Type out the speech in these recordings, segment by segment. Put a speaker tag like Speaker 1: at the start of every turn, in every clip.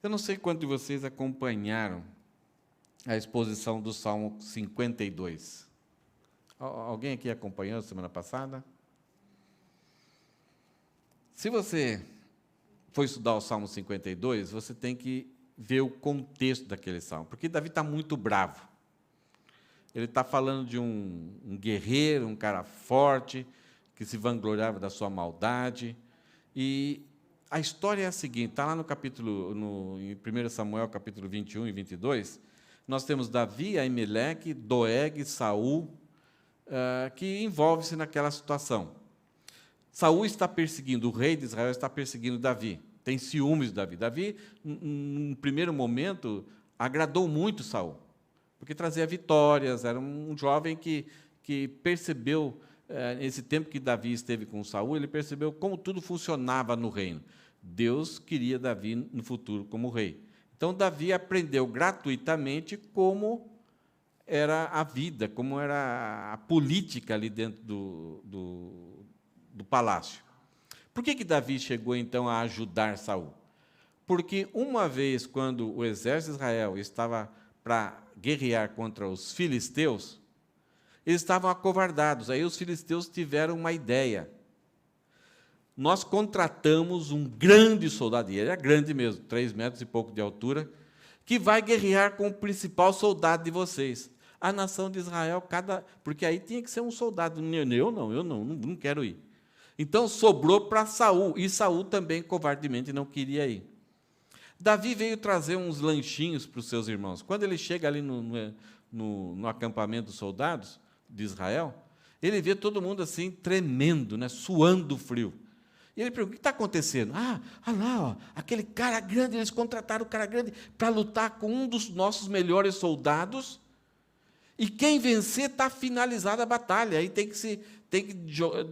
Speaker 1: Eu não sei quantos de vocês acompanharam a exposição do Salmo 52. Alguém aqui acompanhou semana passada? Se você for estudar o Salmo 52, você tem que ver o contexto daquele salmo, porque Davi está muito bravo. Ele está falando de um guerreiro, um cara forte, que se vangloriava da sua maldade. E a história é a seguinte, está lá no capítulo, em 1 Samuel, capítulo 21 e 22, nós temos Davi, Aimeleque, Doeg, Saul, que envolve-se naquela situação. Saul está perseguindo, o rei de Israel está perseguindo Davi, tem ciúmes de Davi. Davi, num primeiro momento, agradou muito Saul, porque trazia vitórias, era um jovem que percebeu, nesse tempo que Davi esteve com Saul, ele percebeu como tudo funcionava no reino. Deus queria Davi no futuro como rei. Então, Davi aprendeu gratuitamente como era a vida, como era a política ali dentro do palácio. Por que Davi chegou, então, a ajudar Saul? Porque uma vez, quando o exército de Israel estava para guerrear contra os filisteus, eles estavam acovardados. Aí os filisteus tiveram uma ideia. Nós contratamos um grande soldado, e ele era grande mesmo, 3 metros e pouco de altura, que vai guerrear com o principal soldado de vocês. A nação de Israel, porque aí tinha que ser um soldado. Eu não quero ir. Então sobrou para Saul, e Saul também covardemente não queria ir. Davi veio trazer uns lanchinhos para os seus irmãos. Quando ele chega ali no acampamento dos soldados de Israel, ele vê todo mundo assim, tremendo, né, suando frio. E ele pergunta, o que está acontecendo? Olha lá, ó, aquele cara grande, eles contrataram o cara grande para lutar com um dos nossos melhores soldados, e quem vencer está finalizada a batalha, aí tem que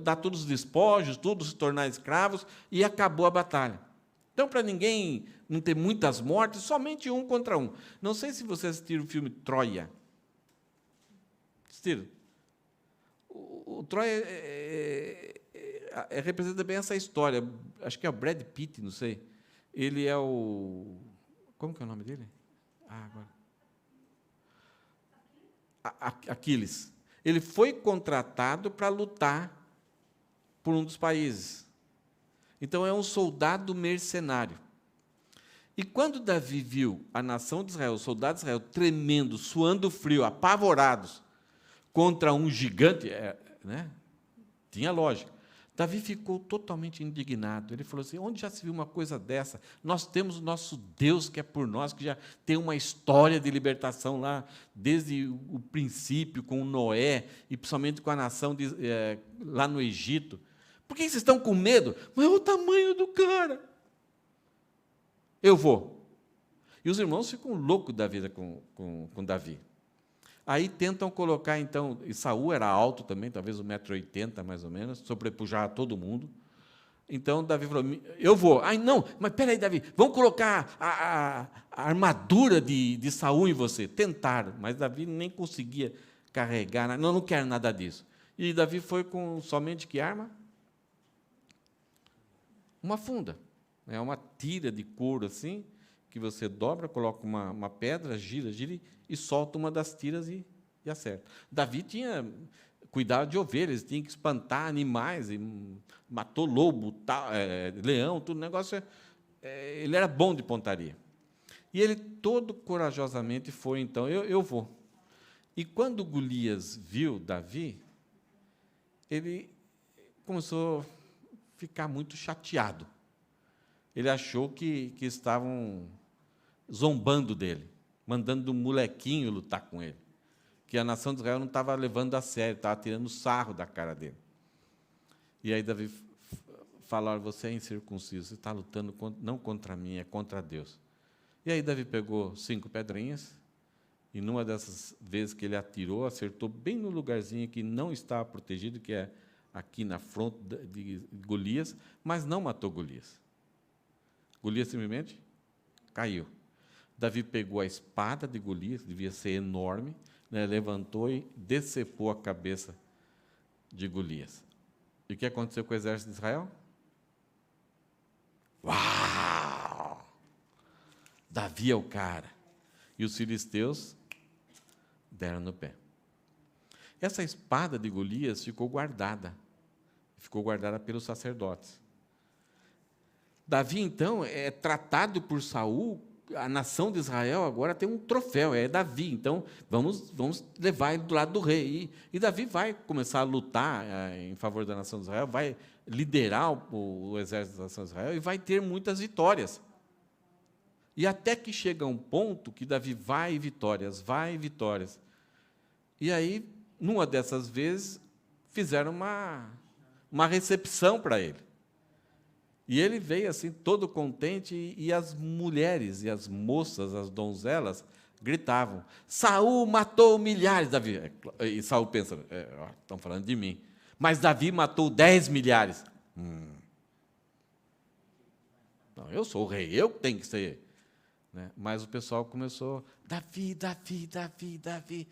Speaker 1: dar todos os despojos, tudo se tornar escravos, e acabou a batalha. Então, para ninguém não ter muitas mortes, somente 1 contra 1. Não sei se vocês assistiram o filme Troia. Assistiram? O Troia representa bem essa história. Acho que é o Brad Pitt, não sei. Ele é o... Como que é o nome dele? Agora. Aquiles. Ele foi contratado para lutar por um dos países. Então, é um soldado mercenário. E quando Davi viu a nação de Israel, os soldados de Israel, tremendo, suando frio, apavorados, contra um gigante, né? Tinha lógica. Davi ficou totalmente indignado. Ele falou assim, onde já se viu uma coisa dessa? Nós temos o nosso Deus que é por nós, que já tem uma história de libertação lá, desde o princípio, com Noé, e principalmente com a nação lá no Egito. Por que vocês estão com medo? Mas é o tamanho do cara. Eu vou. E os irmãos ficam loucos da vida com Davi. Aí tentam colocar, então, e Saul era alto também, talvez 1,80 m, mais ou menos, sobrepujava todo mundo. Então, Davi falou, eu vou. Não, mas espera aí, Davi, vamos colocar a armadura de Saul em você. Tentaram, mas Davi nem conseguia carregar, não quero nada disso. E Davi foi com somente que arma? Uma funda. É uma tira de couro assim, que você dobra, coloca uma pedra, gira e solta uma das tiras e acerta. Davi tinha cuidado de ovelhas, tinha que espantar animais, e matou lobo, leão, tudo, negócio. Ele era bom de pontaria. E ele todo corajosamente foi, então, eu vou. E quando Golias viu Davi, ele começou a ficar muito chateado. Ele achou que estavam zombando dele, mandando um molequinho lutar com ele, que a nação de Israel não estava levando a sério, estava tirando sarro da cara dele. E aí Davi falou, você é incircunciso, você está lutando não contra mim, é contra Deus. E aí Davi pegou 5 pedrinhas, e numa dessas vezes que ele atirou, acertou bem no lugarzinho que não estava protegido, que é aqui na fronte de Golias, mas não matou Golias. Golias simplesmente caiu. Davi pegou a espada de Golias, devia ser enorme, né, levantou e decepou a cabeça de Golias. E o que aconteceu com o exército de Israel? Uau! Davi é o cara. E os filisteus deram no pé. Essa espada de Golias ficou guardada pelos sacerdotes. Davi, então, é tratado por Saul, a nação de Israel agora tem um troféu, é Davi, então vamos levar ele do lado do rei. E Davi vai começar a lutar em favor da nação de Israel, vai liderar o exército da nação de Israel e vai ter muitas vitórias. E até que chega um ponto que Davi vai e vitórias. E aí, numa dessas vezes, fizeram uma recepção para ele. E ele veio assim, todo contente, e as mulheres, e as moças, as donzelas, gritavam: Saul matou milhares, Davi. E Saul pensa: estão falando de mim. Mas Davi matou 10 milhares. Não, eu sou o rei, eu que tenho que ser. Né? Mas o pessoal começou: Davi, Davi, Davi, Davi.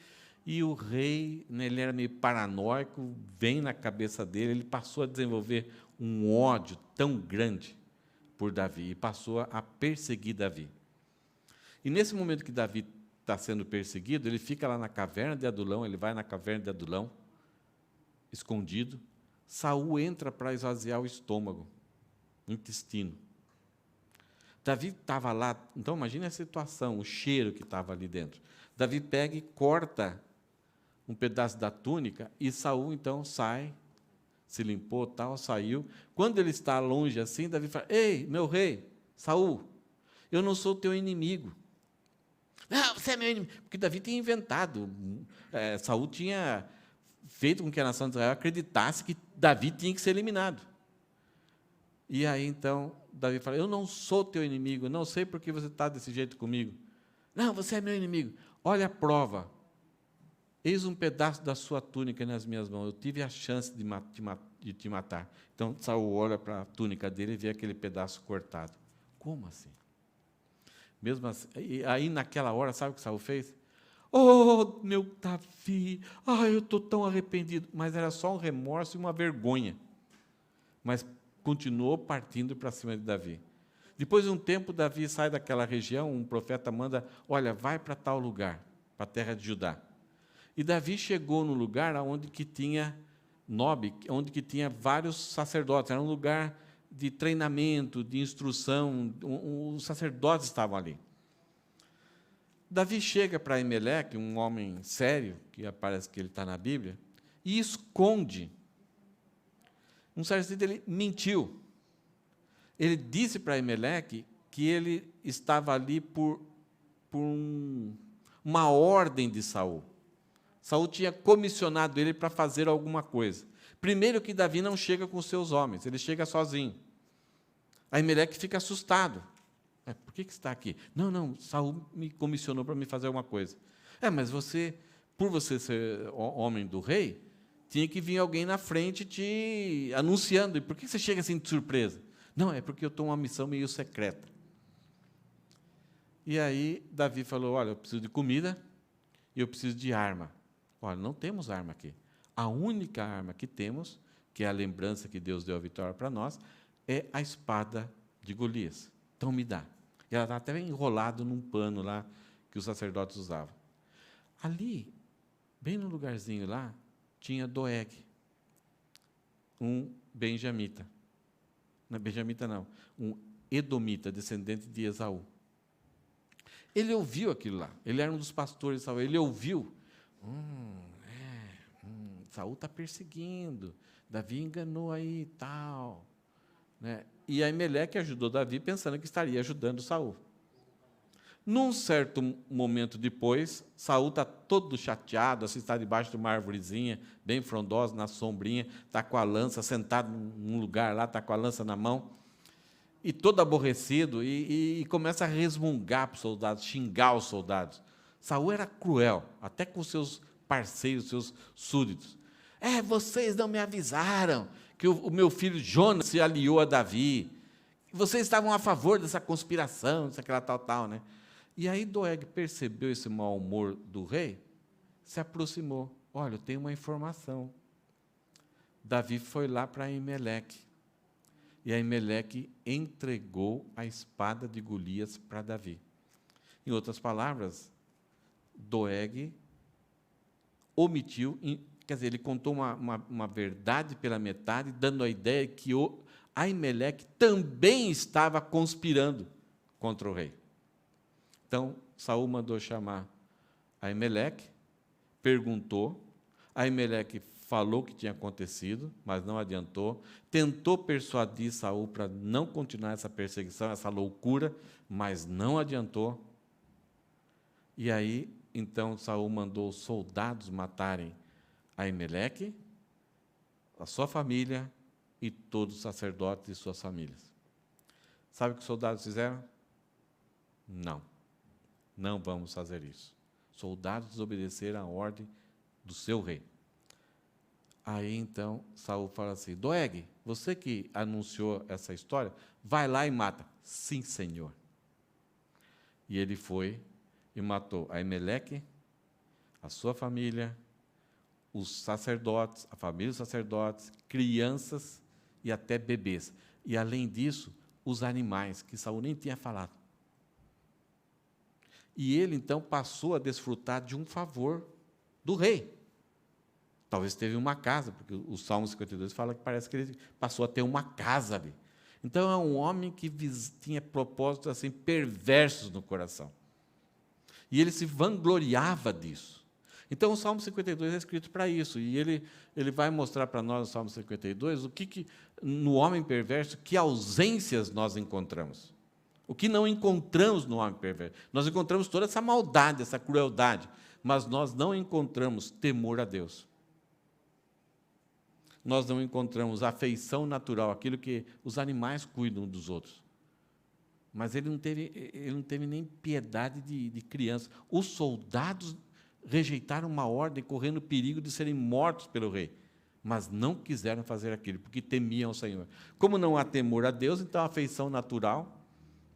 Speaker 1: E o rei, né, ele era meio paranoico, vem na cabeça dele, ele passou a desenvolver um ódio tão grande por Davi, e passou a perseguir Davi. E nesse momento que Davi está sendo perseguido, ele fica lá na caverna de Adulão, ele vai na caverna de Adulão, escondido. Saul entra para esvaziar o estômago, o intestino. Davi estava lá, então imagine a situação, o cheiro que estava ali dentro. Davi pega e corta um pedaço da túnica, e Saul, então, sai, se limpou, tal, saiu. Quando ele está longe assim, Davi fala: Ei, meu rei, Saul, eu não sou teu inimigo. Não, você é meu inimigo. Porque Davi tinha inventado. Saul tinha feito com que a nação de Israel acreditasse que Davi tinha que ser eliminado. E aí, então, Davi fala: Eu não sou teu inimigo, não sei por que você está desse jeito comigo. Não, você é meu inimigo. Olha a prova. Eis um pedaço da sua túnica nas minhas mãos. Eu tive a chance de te matar. Então, Saul olha para a túnica dele e vê aquele pedaço cortado. Como assim? Mesmo assim, aí, naquela hora, sabe o que Saul fez? Oh, meu Davi, eu estou tão arrependido. Mas era só um remorso e uma vergonha. Mas continuou partindo para cima de Davi. Depois de um tempo, Davi sai daquela região, um profeta manda: Olha, vai para tal lugar, para a terra de Judá. E Davi chegou no lugar onde que tinha Nob, onde que tinha vários sacerdotes. Era um lugar de treinamento, de instrução. Os sacerdotes estavam ali. Davi chega para Emelec, um homem sério, que parece que ele está na Bíblia, e esconde. Um certo sentido, ele mentiu. Ele disse para Emelec que ele estava ali por uma ordem de Saul. Saul tinha comissionado ele para fazer alguma coisa. Primeiro que Davi não chega com os seus homens, ele chega sozinho. Aí Emelec fica assustado. Por que você está aqui? Não, Saul me comissionou para me fazer alguma coisa. Mas você, por você ser homem do rei, tinha que vir alguém na frente te anunciando. E por que você chega assim de surpresa? Não, é porque eu estou uma missão meio secreta. E aí Davi falou: Olha, eu preciso de comida e eu preciso de arma. Olha, não temos arma aqui. A única arma que temos, que é a lembrança que Deus deu a vitória para nós, é a espada de Golias. Então me dá. E ela está até enrolada num pano lá que os sacerdotes usavam. Ali, bem no lugarzinho lá, tinha Doeg, um benjamita. Não é benjamita, não. Um edomita, descendente de Esaú. Ele ouviu aquilo lá. Ele era um dos pastores de Saul. Ele ouviu. Saul está perseguindo. Davi enganou aí e tal. Né? E Emelec ajudou Davi pensando que estaria ajudando Saul. Num certo momento depois, Saul está todo chateado, assim, está debaixo de uma arvorezinha, bem frondosa, na sombrinha, está com a lança, sentado num lugar lá, está com a lança na mão, e todo aborrecido, e começa a resmungar para os soldados, xingar os soldados. Saul era cruel, até com seus parceiros, seus súditos. Vocês não me avisaram que o meu filho Jonas se aliou a Davi. Vocês estavam a favor dessa conspiração, dessa aquela tal, né? E aí Doeg percebeu esse mau humor do rei, se aproximou. Olha, eu tenho uma informação. Davi foi lá para Emelec. E Emelec entregou a espada de Golias para Davi. Em outras palavras, Doeg omitiu, quer dizer, ele contou uma verdade pela metade, dando a ideia que Aimeleque também estava conspirando contra o rei. Então, Saul mandou chamar Aimeleque, perguntou, Aimeleque falou o que tinha acontecido, mas não adiantou, tentou persuadir Saul para não continuar essa perseguição, essa loucura, mas não adiantou. E aí, então, Saul mandou os soldados matarem Aimeleque, a sua família e todos os sacerdotes e suas famílias. Sabe o que os soldados fizeram? Não, não vamos fazer isso. Soldados desobedeceram a ordem do seu rei. Aí, então, Saul fala assim, Doeg, você que anunciou essa história, vai lá e mata. Sim, senhor. E ele foi e matou Aimeleque, a sua família, os sacerdotes, a família dos sacerdotes, crianças e até bebês. E, além disso, os animais, que Saul nem tinha falado. E ele, então, passou a desfrutar de um favor do rei. Talvez teve uma casa, porque o Salmo 52 fala que parece que ele passou a ter uma casa ali. Então, é um homem que tinha propósitos assim, perversos no coração. E ele se vangloriava disso. Então, o Salmo 52 é escrito para isso. E ele vai mostrar para nós, no Salmo 52, no homem perverso, que ausências nós encontramos. O que não encontramos no homem perverso? Nós encontramos toda essa maldade, essa crueldade, mas nós não encontramos temor a Deus. Nós não encontramos afeição natural, aquilo que os animais cuidam dos outros. Mas ele não teve nem piedade de criança. Os soldados rejeitaram uma ordem, correndo o perigo de serem mortos pelo rei, mas não quiseram fazer aquilo, porque temiam o Senhor. Como não há temor a Deus, então a afeição natural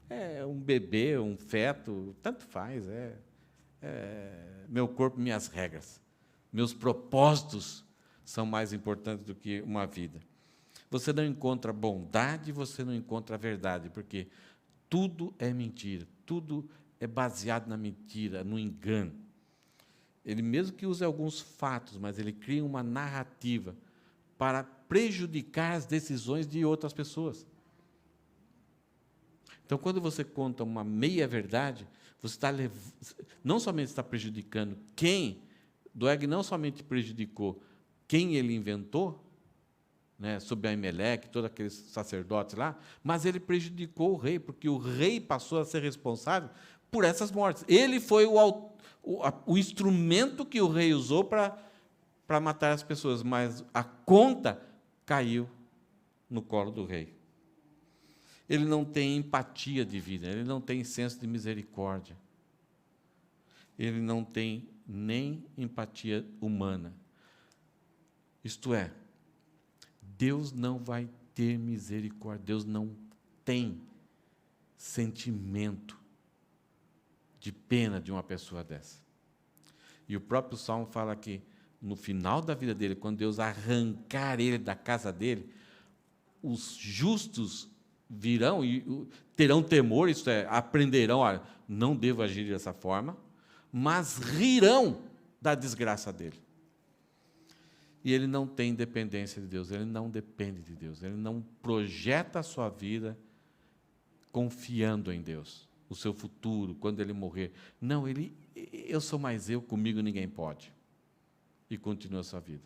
Speaker 1: é um bebê, um feto, tanto faz, meu corpo, minhas regras. Meus propósitos são mais importantes do que uma vida. Você não encontra bondade, você não encontra a verdade, porque tudo é mentira, tudo é baseado na mentira, no engano. Ele mesmo que use alguns fatos, mas ele cria uma narrativa para prejudicar as decisões de outras pessoas. Então, quando você conta uma meia-verdade, você não somente está prejudicando Doeg não somente prejudicou quem ele inventou, sobre Aimeleque, todos aqueles sacerdotes lá, mas ele prejudicou o rei, porque o rei passou a ser responsável por essas mortes. Ele foi o instrumento que o rei usou para matar as pessoas, mas a conta caiu no colo do rei. Ele não tem empatia divina, ele não tem senso de misericórdia. Ele não tem nem empatia humana. Isto é, Deus não vai ter misericórdia, Deus não tem sentimento de pena de uma pessoa dessa. E o próprio Salmo fala que, no final da vida dele, quando Deus arrancar ele da casa dele, os justos virão e terão temor, isto é, aprenderão, olha, não devo agir dessa forma, mas rirão da desgraça dele. E ele não tem dependência de Deus, ele não depende de Deus, ele não projeta a sua vida confiando em Deus, o seu futuro, quando ele morrer. Não, eu sou mais eu, comigo ninguém pode. E continua a sua vida.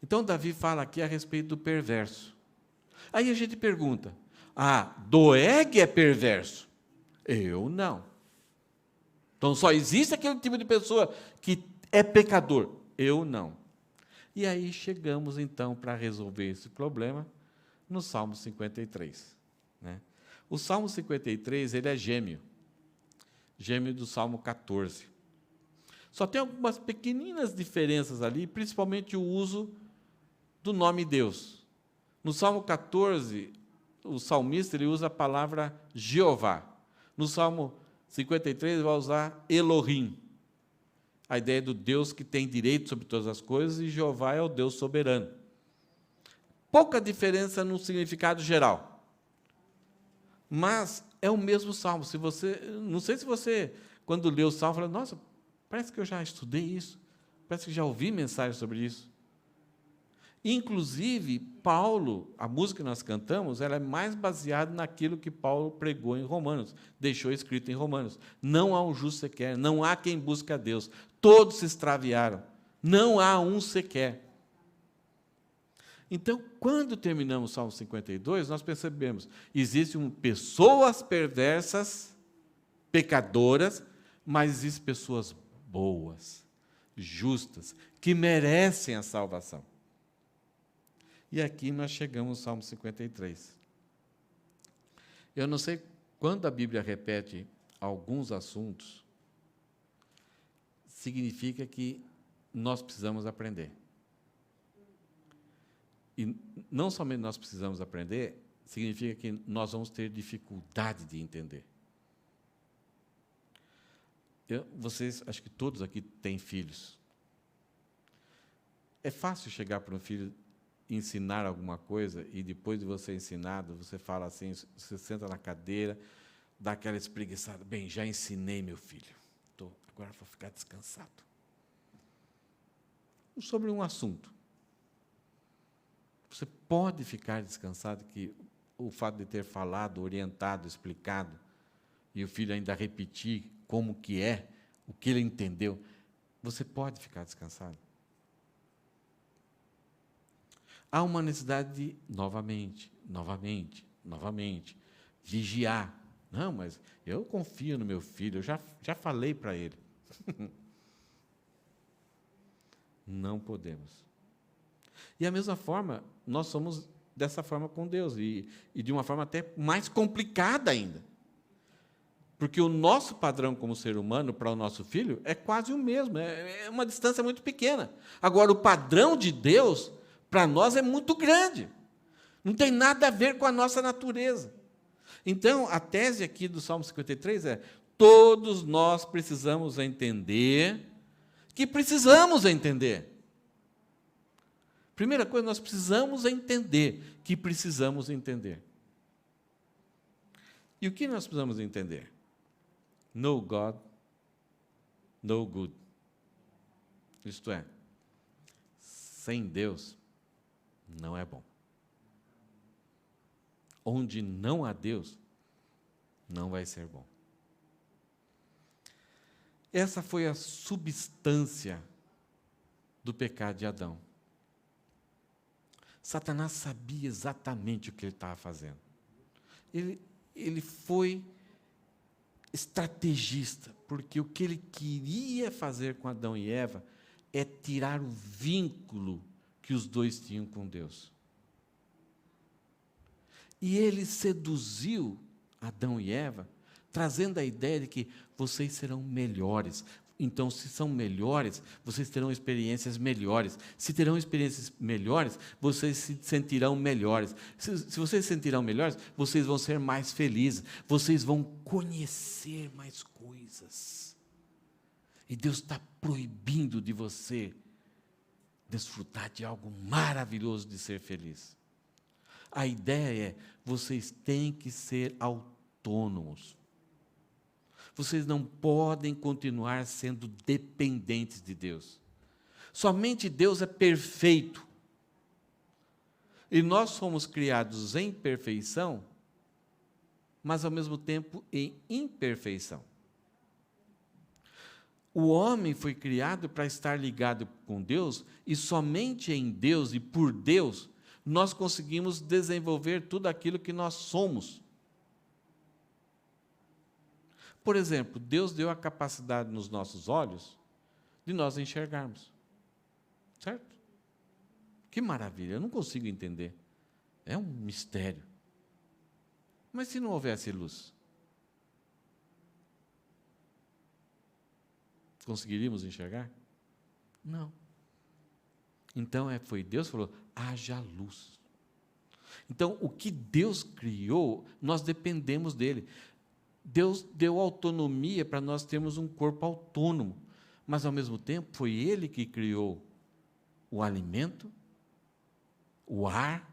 Speaker 1: Então, Davi fala aqui a respeito do perverso. Aí a gente pergunta, Doeg é perverso? Eu não. Então, só existe aquele tipo de pessoa que é pecador? Eu não. E aí chegamos, então, para resolver esse problema, no Salmo 53. O Salmo 53, ele é gêmeo do Salmo 14. Só tem algumas pequeninas diferenças ali, principalmente o uso do nome Deus. No Salmo 14, o salmista ele usa a palavra Jeová. No Salmo 53, ele vai usar Elohim. A ideia do Deus que tem direito sobre todas as coisas, e Jeová é o Deus soberano. Pouca diferença no significado geral. Mas é o mesmo salmo. Não sei se você quando lê o Salmo, fala, nossa, parece que eu já estudei isso, parece que já ouvi mensagem sobre isso. Inclusive, Paulo, a música que nós cantamos, ela é mais baseada naquilo que Paulo pregou em Romanos, deixou escrito em Romanos. Não há um justo sequer, não há quem busque a Deus. Todos se extraviaram, não há um sequer. Então, quando terminamos o Salmo 52, nós percebemos, existem pessoas perversas, pecadoras, mas existem pessoas boas, justas, que merecem a salvação. E aqui nós chegamos ao Salmo 53. Eu não sei quando a Bíblia repete alguns assuntos, significa que nós precisamos aprender. E não somente nós precisamos aprender, significa que nós vamos ter dificuldade de entender. Vocês, acho que todos aqui têm filhos. É fácil chegar para um filho ensinar alguma coisa e depois de você ensinado, você fala assim, você senta na cadeira, dá aquela espreguiçada, bem, já ensinei meu filho, agora vou ficar descansado. Sobre um assunto. Você pode ficar descansado que o fato de ter falado, orientado, explicado, e o filho ainda repetir como que é, o que ele entendeu, você pode ficar descansado. Há uma necessidade de, novamente, vigiar. Não, mas eu confio no meu filho, eu já falei para ele. Não podemos. E, da mesma forma, nós somos dessa forma com Deus, e de uma forma até mais complicada ainda. Porque o nosso padrão como ser humano para o nosso filho é quase o mesmo, é uma distância muito pequena. Agora, o padrão de Deus, para nós, é muito grande. Não tem nada a ver com a nossa natureza. Então, a tese aqui do Salmo 53 é: todos nós precisamos entender que precisamos entender. Primeira coisa, nós precisamos entender que precisamos entender. E o que nós precisamos entender? No God, no good. Isto é, sem Deus, não é bom. Onde não há Deus, não vai ser bom. Essa foi a substância do pecado de Adão. Satanás sabia exatamente o que ele estava fazendo. Ele foi estrategista, porque o que ele queria fazer com Adão e Eva é tirar o vínculo que os dois tinham com Deus. E ele seduziu Adão e Eva, trazendo a ideia de que vocês serão melhores. Então, se são melhores, vocês terão experiências melhores. Se terão experiências melhores, vocês se sentirão melhores. Se vocês se sentirão melhores, vocês vão ser mais felizes. Vocês vão conhecer mais coisas. E Deus está proibindo de você desfrutar de algo maravilhoso de ser feliz. A ideia é, vocês têm que ser autônomos. Vocês não podem continuar sendo dependentes de Deus. Somente Deus é perfeito. E nós fomos criados em perfeição, mas ao mesmo tempo em imperfeição. O homem foi criado para estar ligado com Deus, e somente em Deus e por Deus nós conseguimos desenvolver tudo aquilo que nós somos. Por exemplo, Deus deu a capacidade nos nossos olhos de nós enxergarmos. Certo? Que maravilha, eu não consigo entender. É um mistério. Mas se não houvesse luz? Conseguiríamos enxergar? Não. Então, foi Deus que falou, haja luz. Então, o que Deus criou, nós dependemos dele. Deus deu autonomia para nós termos um corpo autônomo, mas, ao mesmo tempo, foi Ele que criou o alimento, o ar,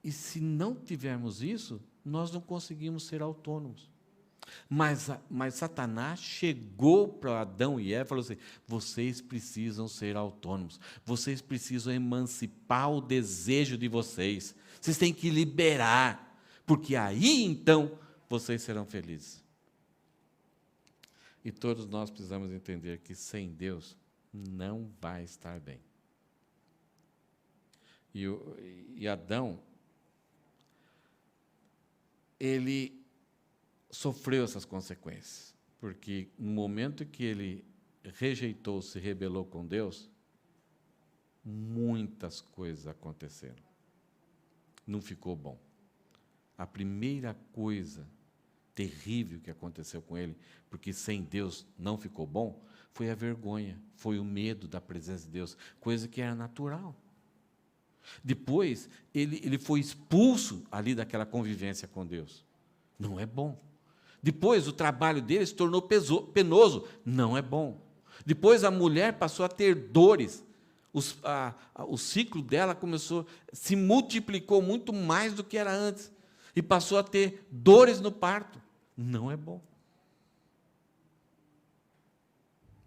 Speaker 1: e se não tivermos isso, nós não conseguimos ser autônomos. Mas Satanás chegou para Adão e Eva e falou assim: vocês precisam ser autônomos, vocês precisam emancipar o desejo de vocês, vocês têm que liberar, porque aí então vocês serão felizes. E todos nós precisamos entender que sem Deus não vai estar bem. E Adão, ele sofreu essas consequências, porque no momento que ele rejeitou, se rebelou com Deus, muitas coisas aconteceram. Não ficou bom. A primeira coisa terrível que aconteceu com ele, porque sem Deus não ficou bom, foi a vergonha, foi o medo da presença de Deus, coisa que era natural. Depois, ele foi expulso ali daquela convivência com Deus. Não é bom. Depois, o trabalho dele se tornou penoso. Não é bom. Depois, a mulher passou a ter dores. O ciclo dela se multiplicou muito mais do que era antes. E passou a ter dores no parto. Não é bom.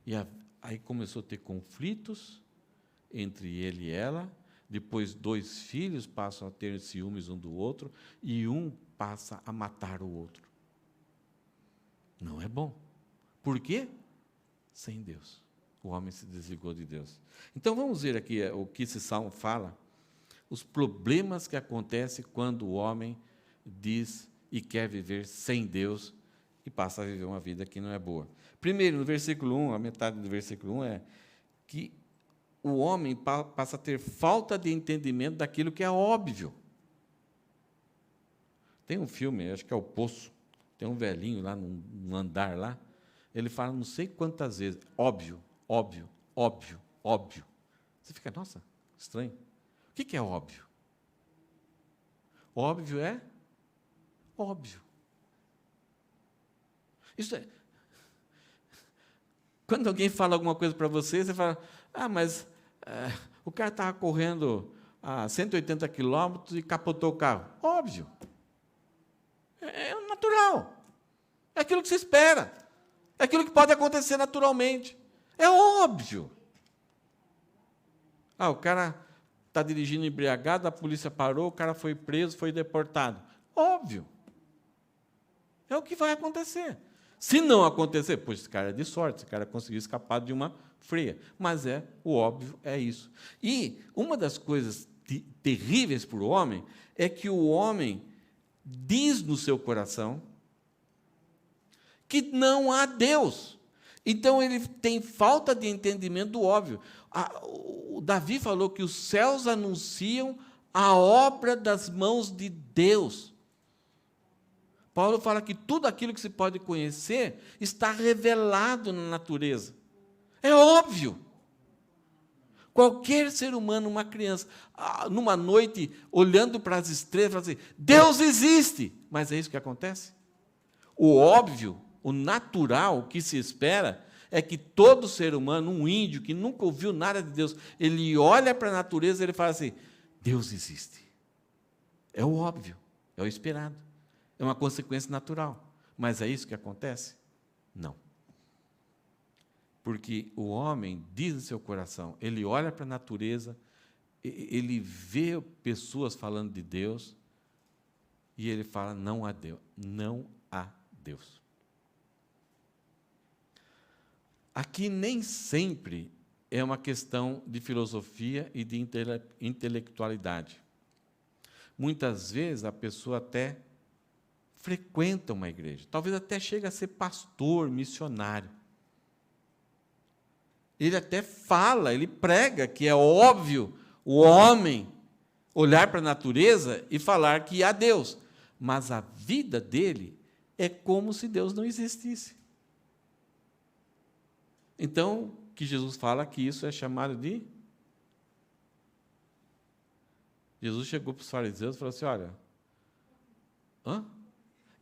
Speaker 1: E aí começou a ter conflitos entre ele e ela. Depois, 2 filhos passam a ter ciúmes um do outro, e um passa a matar o outro. Não é bom. Por quê? Sem Deus. O homem se desligou de Deus. Então, vamos ver aqui o que esse salmo fala, os problemas que acontecem quando o homem diz e quer viver sem Deus e passa a viver uma vida que não é boa. Primeiro, no versículo 1, a metade do versículo 1 é que o homem passa a ter falta de entendimento daquilo que é óbvio. Tem um filme, acho que é O Poço, tem um velhinho lá num andar lá, ele fala não sei quantas vezes, óbvio, óbvio, óbvio, óbvio. Você fica, nossa, estranho. O que é óbvio? Óbvio é óbvio. Isso é. Quando alguém fala alguma coisa para você, você fala, mas o cara estava correndo a 180 quilômetros e capotou o carro. Óbvio. É natural. É aquilo que se espera. É aquilo que pode acontecer naturalmente. É óbvio. O cara está dirigindo embriagado, a polícia parou, o cara foi preso, foi deportado. Óbvio. É o que vai acontecer. Se não acontecer, pois esse cara é de sorte, esse cara conseguiu escapar de uma freia. Mas o óbvio é isso. E uma das coisas terríveis para o homem é que o homem diz no seu coração que não há Deus. Então, ele tem falta de entendimento do óbvio. O Davi falou que os céus anunciam a obra das mãos de Deus. Paulo fala que tudo aquilo que se pode conhecer está revelado na natureza. É óbvio. Qualquer ser humano, uma criança, numa noite, olhando para as estrelas, fala assim, Deus existe. Mas é isso que acontece? O óbvio, o natural, o que se espera, é que todo ser humano, um índio que nunca ouviu nada de Deus, ele olha para a natureza e ele fala assim, Deus existe. É o óbvio, é o esperado. É uma consequência natural. Mas é isso que acontece? Não. Porque o homem diz no seu coração, ele olha para a natureza, ele vê pessoas falando de Deus, e ele fala, não há Deus. Não há Deus. Aqui nem sempre é uma questão de filosofia e de intelectualidade. Muitas vezes a pessoa até frequenta uma igreja, talvez até chegue a ser pastor, missionário. Ele até fala, ele prega que é óbvio o homem olhar para a natureza e falar que há Deus, mas a vida dele é como se Deus não existisse. Então, que Jesus fala que isso é chamado de... Jesus chegou para os fariseus e falou assim, olha,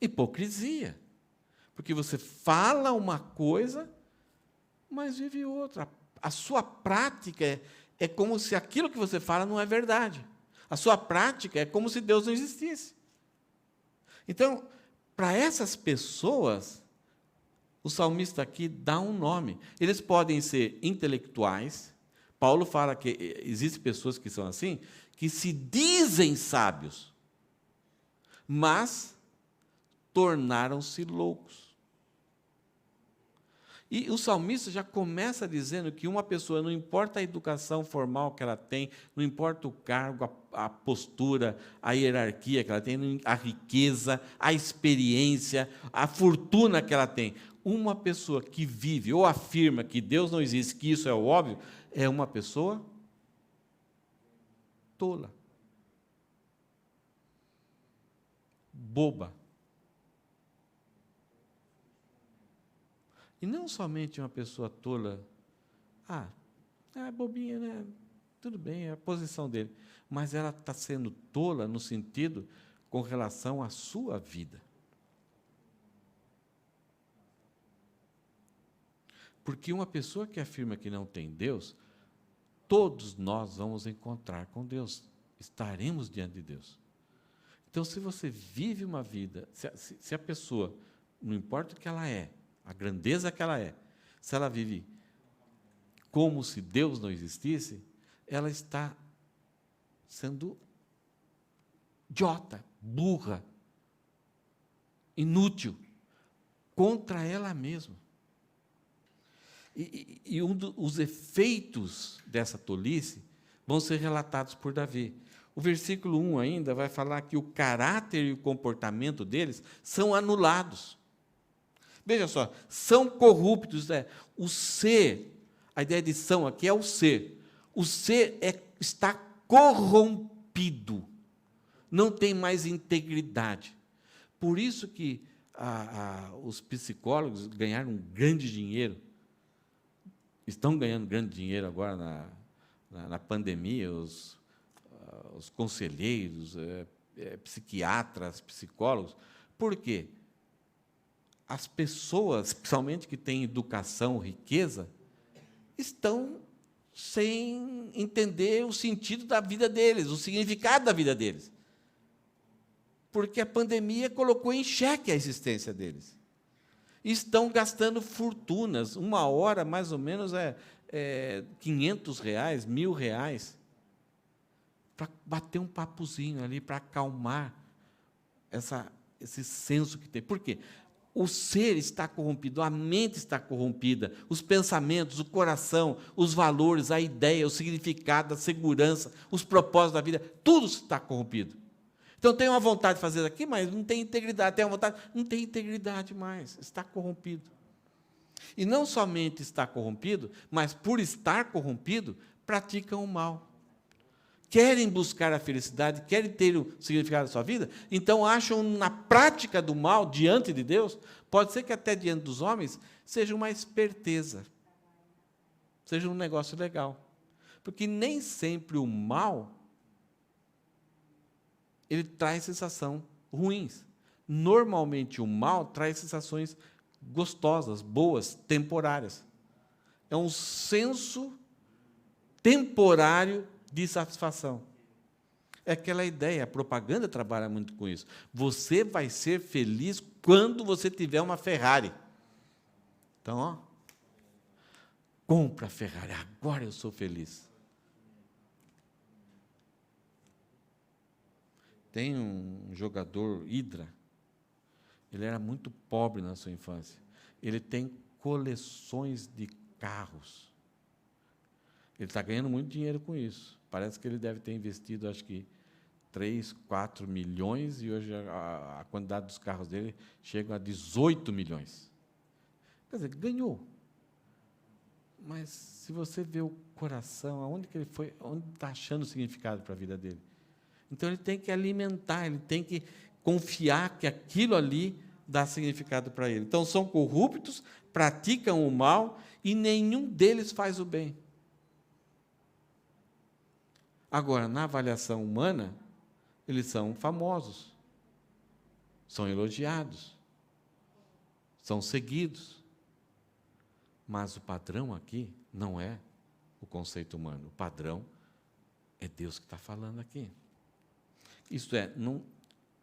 Speaker 1: hipocrisia, porque você fala uma coisa, mas vive outra. A sua prática é como se aquilo que você fala não é verdade. A sua prática é como se Deus não existisse. Então, Para essas pessoas, o salmista aqui dá um nome. Eles podem ser intelectuais. Paulo fala que existem pessoas que são assim, que se dizem sábios, mas tornaram-se loucos. E o salmista já começa dizendo que uma pessoa, não importa a educação formal que ela tem, não importa o cargo, a postura, a hierarquia que ela tem, a riqueza, a experiência, a fortuna que ela tem, uma pessoa que vive ou afirma que Deus não existe, que isso é o óbvio, é uma pessoa tola, boba. E não somente uma pessoa tola, é bobinha, né? Tudo bem, é a posição dele. Mas ela está sendo tola no sentido com relação à sua vida. Porque uma pessoa que afirma que não tem Deus, todos nós vamos encontrar com Deus, estaremos diante de Deus. Então, se você vive uma vida, se a pessoa, não importa o que ela é, a grandeza que ela é, se ela vive como se Deus não existisse, ela está sendo idiota, burra, inútil, contra ela mesma. E os efeitos dessa tolice vão ser relatados por Davi. O versículo 1 ainda vai falar que o caráter e o comportamento deles são anulados. Veja só, são corruptos. O ser, a ideia de são aqui é o ser. O ser está corrompido, não tem mais integridade. Por isso que os psicólogos ganharam um grande dinheiro, estão ganhando grande dinheiro agora na pandemia, os conselheiros, psiquiatras, psicólogos. Por quê? As pessoas, principalmente que têm educação, riqueza, estão sem entender o sentido da vida deles, o significado da vida deles. Porque a pandemia colocou em xeque a existência deles. Estão gastando fortunas, uma hora mais ou menos é R$500, R$1.000, para bater um papozinho ali, para acalmar esse senso que tem. Por quê? O ser está corrompido, a mente está corrompida, os pensamentos, o coração, os valores, a ideia, o significado, a segurança, os propósitos da vida, tudo está corrompido. Então, tem uma vontade de fazer aqui, mas não tem integridade. Tem uma vontade, não tem integridade mais, está corrompido. E não somente está corrompido, mas, por estar corrompido, praticam o mal. Querem buscar a felicidade, querem ter o significado da sua vida, então acham na prática do mal diante de Deus, pode ser que até diante dos homens, seja uma esperteza, seja um negócio legal. Porque nem sempre o mal, ele traz sensações ruins. Normalmente o mal traz sensações gostosas, boas, temporárias. É um senso temporário de satisfação. É aquela ideia, a propaganda trabalha muito com isso. Você vai ser feliz quando você tiver uma Ferrari. Então, compra a Ferrari, agora eu sou feliz. Tem um jogador, Hydra, ele era muito pobre na sua infância. Ele tem coleções de carros. Ele está ganhando muito dinheiro com isso. Parece que ele deve ter investido, acho que, 3, 4 milhões, e hoje a quantidade dos carros dele chega a 18 milhões. Quer dizer, ganhou. Mas, se você vê o coração, aonde que ele foi, onde está achando o significado para a vida dele? Então, ele tem que alimentar, ele tem que confiar que aquilo ali dá significado para ele. Então, são corruptos, praticam o mal, e nenhum deles faz o bem. Agora, na avaliação humana, eles são famosos, são elogiados, são seguidos. Mas o padrão aqui não é o conceito humano. O padrão é Deus que está falando aqui. Isto é,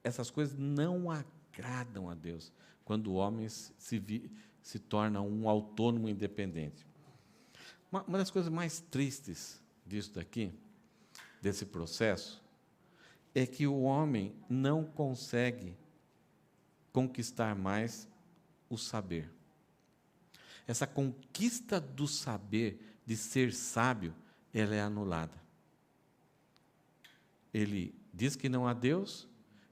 Speaker 1: essas coisas não agradam a Deus, quando o homem se torna um autônomo independente. Uma das coisas mais tristes disso daqui, desse processo, é que o homem não consegue conquistar mais o saber. Essa conquista do saber, de ser sábio, ela é anulada. Ele diz que não há Deus,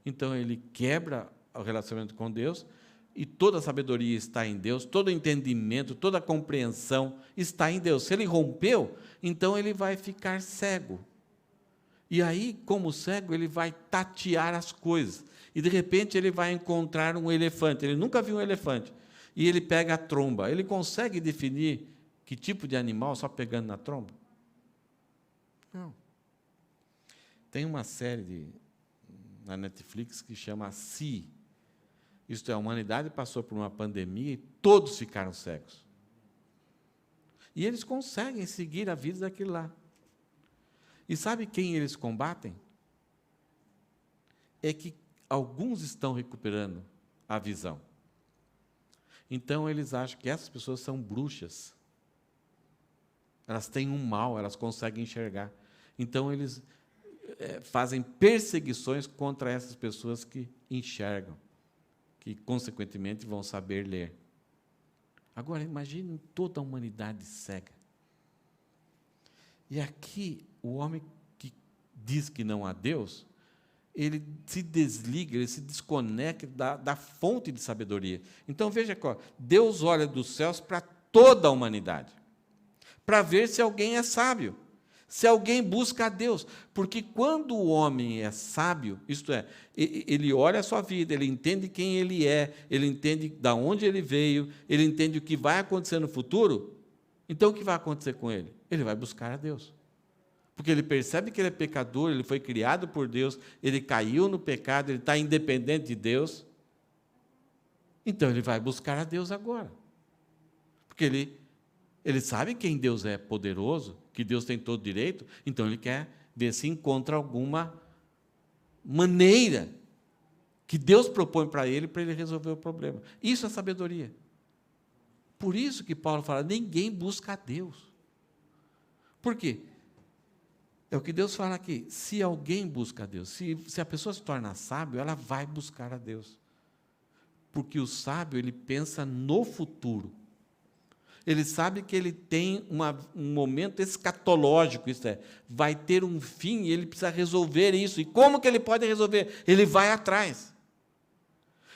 Speaker 1: então ele quebra o relacionamento com Deus, e toda a sabedoria está em Deus, todo o entendimento, toda a compreensão está em Deus. Se ele rompeu, então ele vai ficar cego. E aí, como cego, ele vai tatear as coisas. E, de repente, ele vai encontrar um elefante. Ele nunca viu um elefante. E ele pega a tromba. Ele consegue definir que tipo de animal só pegando na tromba? Não. Tem uma série na Netflix que chama Si. Isto é, a humanidade passou por uma pandemia e todos ficaram cegos. E eles conseguem seguir a vida daquilo lá. E sabe quem eles combatem? É que alguns estão recuperando a visão. Então, eles acham que essas pessoas são bruxas. Elas têm um mal, elas conseguem enxergar. Então, eles fazem perseguições contra essas pessoas que enxergam, que, consequentemente, vão saber ler. Agora, imagine toda a humanidade cega. E aqui, o homem que diz que não há Deus, ele se desliga, ele se desconecta da fonte de sabedoria. Então, veja aqui, Deus olha dos céus para toda a humanidade, para ver se alguém é sábio, se alguém busca a Deus. Porque quando o homem é sábio, isto é, ele olha a sua vida, ele entende quem ele é, ele entende de onde ele veio, ele entende o que vai acontecer no futuro, então o que vai acontecer com ele? Ele vai buscar a Deus. Porque ele percebe que ele é pecador, ele foi criado por Deus, ele caiu no pecado, ele está independente de Deus. Então, ele vai buscar a Deus agora. Porque ele sabe quem Deus é poderoso, que Deus tem todo direito, então ele quer ver se encontra alguma maneira que Deus propõe para ele resolver o problema. Isso é sabedoria. Por isso que Paulo fala, ninguém busca a Deus. Por quê? É o que Deus fala aqui, se alguém busca a Deus, se a pessoa se torna sábio, ela vai buscar a Deus. Porque o sábio, ele pensa no futuro. Ele sabe que ele tem um momento escatológico, isso é, vai ter um fim e ele precisa resolver isso. E como que ele pode resolver? Ele vai atrás.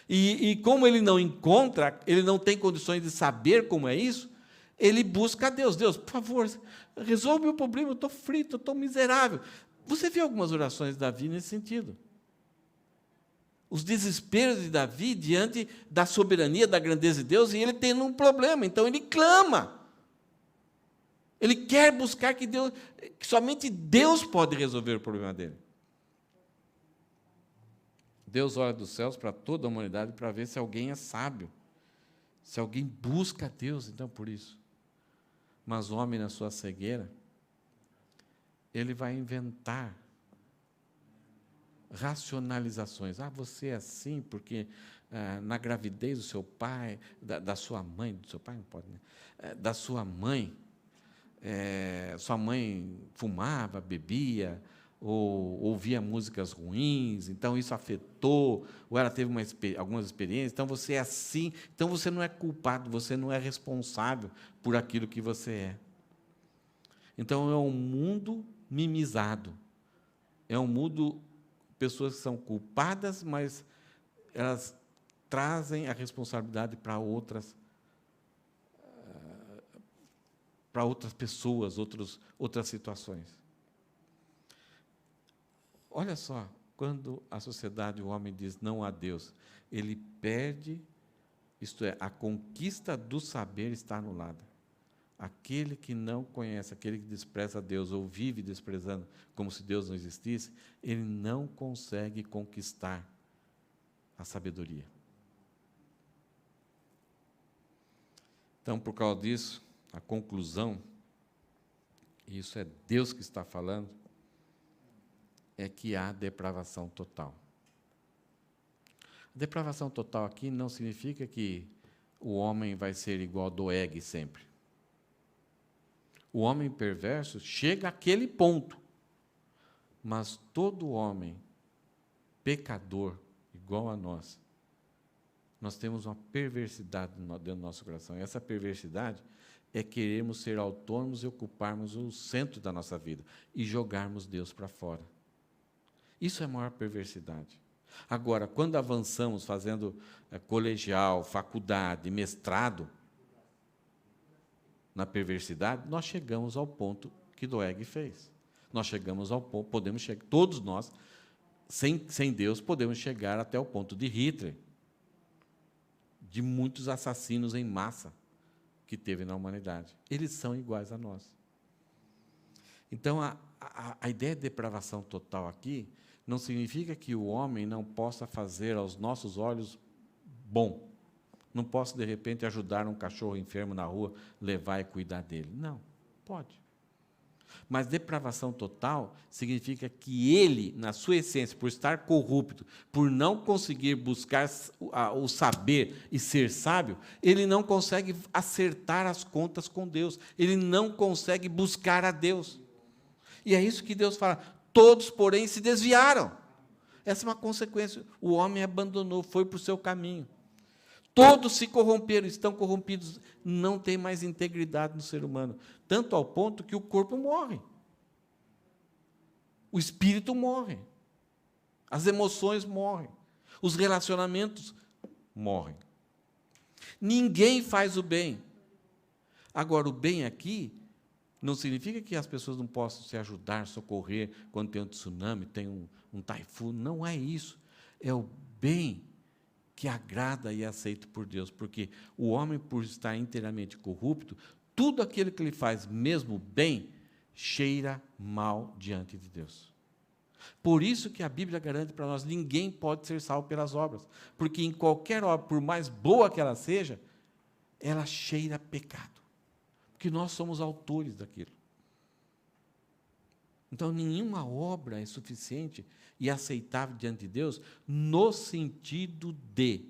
Speaker 1: E como ele não encontra, ele não tem condições de saber como é isso, ele busca a Deus. Deus, por favor, resolve o meu problema, eu estou frito, eu estou miserável. Você viu algumas orações de Davi nesse sentido. Os desesperos de Davi diante da soberania, da grandeza de Deus, e ele tendo um problema, então ele clama. Ele quer buscar que somente Deus pode resolver o problema dele. Deus olha dos céus para toda a humanidade para ver se alguém é sábio, se alguém busca a Deus, então por isso. Mas o homem, na sua cegueira, ele vai inventar racionalizações. Você é assim porque na gravidez do seu pai, da sua mãe, do seu pai não pode, né? Da sua mãe fumava, bebia, ou ouvia músicas ruins, então isso afetou, ou ela teve algumas experiências, então você é assim, então você não é culpado, você não é responsável por aquilo que você é. Então é um mundo mimizado, é um mundo, pessoas que são culpadas, mas elas trazem a responsabilidade para outras pessoas, outras situações. Olha só, quando a sociedade, o homem diz não há Deus, ele perde, isto é, a conquista do saber está anulada. Aquele que não conhece, aquele que despreza Deus ou vive desprezando como se Deus não existisse, ele não consegue conquistar a sabedoria. Então, por causa disso, a conclusão, e isso é Deus que está falando, é que há depravação total. Depravação total aqui não significa que o homem vai ser igual a Doeg sempre. O homem perverso chega àquele ponto. Mas todo homem pecador, igual a nós temos uma perversidade dentro do nosso coração. E essa perversidade é querermos ser autônomos e ocuparmos o centro da nossa vida e jogarmos Deus para fora. Isso é a maior perversidade. Agora, quando avançamos fazendo colegial, faculdade, mestrado, na perversidade, nós chegamos ao ponto que Doeg fez. Nós chegamos ao ponto, podemos chegar, todos nós, sem Deus, podemos chegar até o ponto de Hitler, de muitos assassinos em massa que teve na humanidade. Eles são iguais a nós. Então, a ideia de depravação total aqui não significa que o homem não possa fazer aos nossos olhos bom. Não posso, de repente, ajudar um cachorro enfermo na rua, levar e cuidar dele. Não, pode. Mas depravação total significa que ele, na sua essência, por estar corrupto, por não conseguir buscar o saber e ser sábio, ele não consegue acertar as contas com Deus. Ele não consegue buscar a Deus. E é isso que Deus fala. Todos, porém, se desviaram. Essa é uma consequência. O homem abandonou, foi para o seu caminho. Todos se corromperam, estão corrompidos, não tem mais integridade no ser humano, tanto ao ponto que o corpo morre, o espírito morre, as emoções morrem, os relacionamentos morrem. Ninguém faz o bem. Agora, o bem aqui não significa que as pessoas não possam se ajudar, socorrer, quando tem um tsunami, tem um taifu, não é isso. É o bem que agrada e é aceito por Deus, porque o homem, por estar inteiramente corrupto, tudo aquilo que ele faz, mesmo bem, cheira mal diante de Deus. Por isso que a Bíblia garante para nós, ninguém pode ser salvo pelas obras, porque em qualquer obra, por mais boa que ela seja, ela cheira pecado, porque nós somos autores daquilo. Então, nenhuma obra é suficiente e aceitável diante de Deus, no sentido de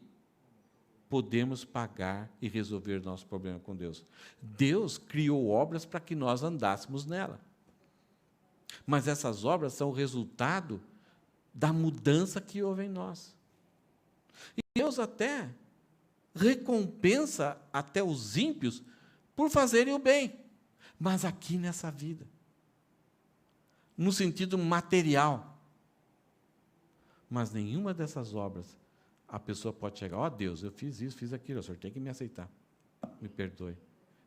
Speaker 1: podermos pagar e resolver nosso problema com Deus. Deus criou obras para que nós andássemos nela. Mas essas obras são o resultado da mudança que houve em nós. E Deus até recompensa até os ímpios por fazerem o bem, mas aqui nessa vida, no sentido material. Mas nenhuma dessas obras, a pessoa pode chegar, ó Deus, eu fiz isso, fiz aquilo, o senhor tem que me aceitar, me perdoe.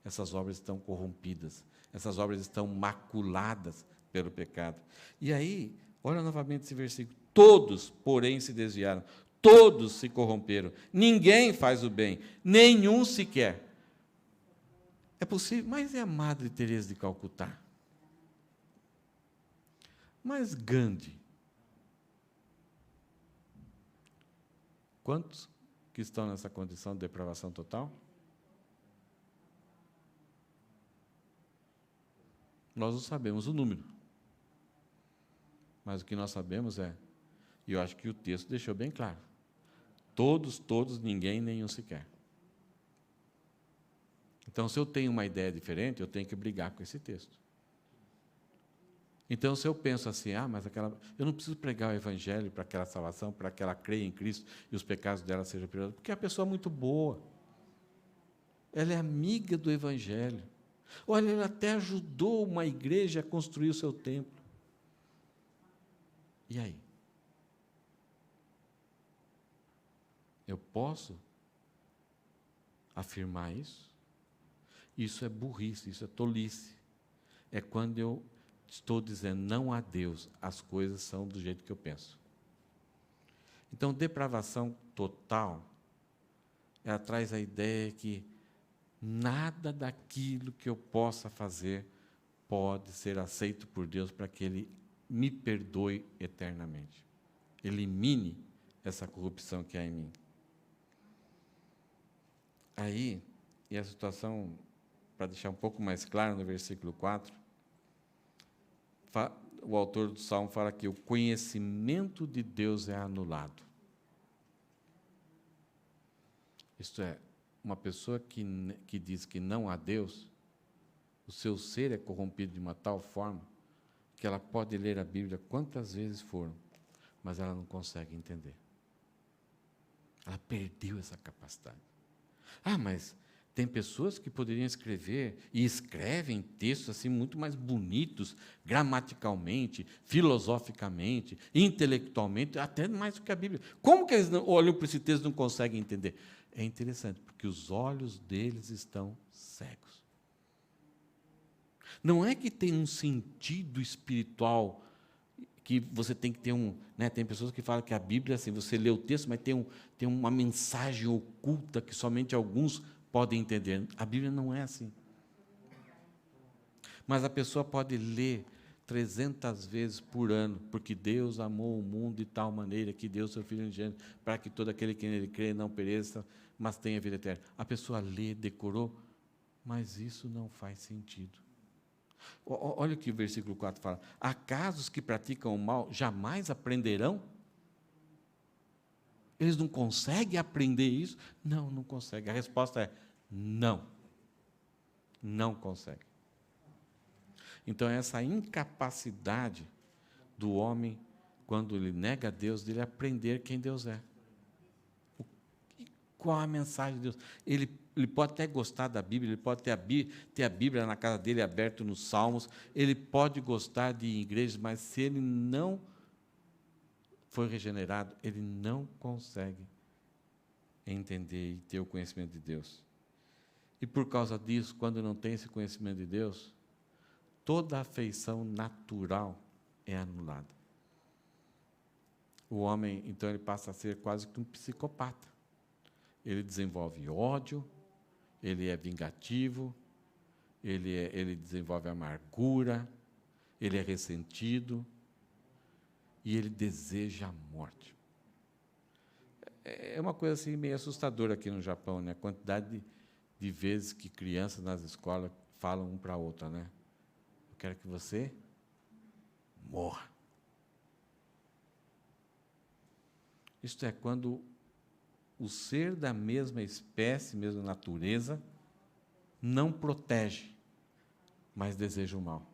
Speaker 1: Essas obras estão corrompidas, essas obras estão maculadas pelo pecado. E aí, olha novamente esse versículo, todos, porém, se desviaram, todos se corromperam, ninguém faz o bem, nenhum sequer. É possível, mas é a Madre Teresa de Calcutá. Mas Gandhi, quantos que estão nessa condição de depravação total? Nós não sabemos o número. Mas o que nós sabemos é, e eu acho que o texto deixou bem claro, todos, ninguém, nenhum sequer. Então, se eu tenho uma ideia diferente, eu tenho que brigar com esse texto. Então, se eu penso assim, eu não preciso pregar o Evangelho para aquela salvação, para que ela creia em Cristo e os pecados dela sejam perdoados, porque a pessoa é muito boa. Ela é amiga do Evangelho. Olha, ela até ajudou uma igreja a construir o seu templo. E aí? Eu posso afirmar isso? Isso é burrice, isso é tolice. É quando eu estou dizendo não a Deus, as coisas são do jeito que eu penso. Então, depravação total, ela traz a ideia que nada daquilo que eu possa fazer pode ser aceito por Deus para que Ele me perdoe eternamente. Elimine essa corrupção que há em mim. Aí, e a situação, para deixar um pouco mais claro no versículo 4, o autor do Salmo fala que o conhecimento de Deus é anulado. Isto é, uma pessoa que diz que não há Deus, o seu ser é corrompido de uma tal forma que ela pode ler a Bíblia quantas vezes for, mas ela não consegue entender. Ela perdeu essa capacidade. Mas tem pessoas que poderiam escrever, e escrevem textos assim muito mais bonitos, gramaticalmente, filosoficamente, intelectualmente, até mais do que a Bíblia. Como que eles olham para esse texto e não conseguem entender? É interessante, porque os olhos deles estão cegos. Não é que tem um sentido espiritual que você tem que ter tem pessoas que falam que a Bíblia, assim, você lê o texto, mas tem uma mensagem oculta que somente alguns podem entender. A Bíblia não é assim. Mas a pessoa pode ler 300 vezes por ano, porque Deus amou o mundo de tal maneira que deu seu Filho unigênito, para que todo aquele que nele crê não pereça, mas tenha vida eterna. A pessoa lê, decorou, mas isso não faz sentido. Olha o que o versículo 4 fala. Acaso os que praticam o mal jamais aprenderão? Eles não conseguem aprender isso? Não, não conseguem. A resposta é não. Não conseguem. Então, essa incapacidade do homem, quando ele nega a Deus, de ele aprender quem Deus é. Qual a mensagem de Deus? Ele pode até gostar da Bíblia, ele pode ter a Bíblia na casa dele aberta nos Salmos, ele pode gostar de igrejas, mas se ele não foi regenerado, ele não consegue entender e ter o conhecimento de Deus. E por causa disso, quando não tem esse conhecimento de Deus, toda a afeição natural é anulada. O homem, então, ele passa a ser quase que um psicopata. Ele desenvolve ódio, ele é vingativo, ele desenvolve amargura, ele é ressentido e ele deseja a morte. É uma coisa assim meio assustadora aqui no Japão, né? A quantidade de vezes que crianças nas escolas falam um para a outra, né? Eu quero que você morra. Isto é, quando o ser da mesma espécie, mesma natureza, não protege, mas deseja o mal.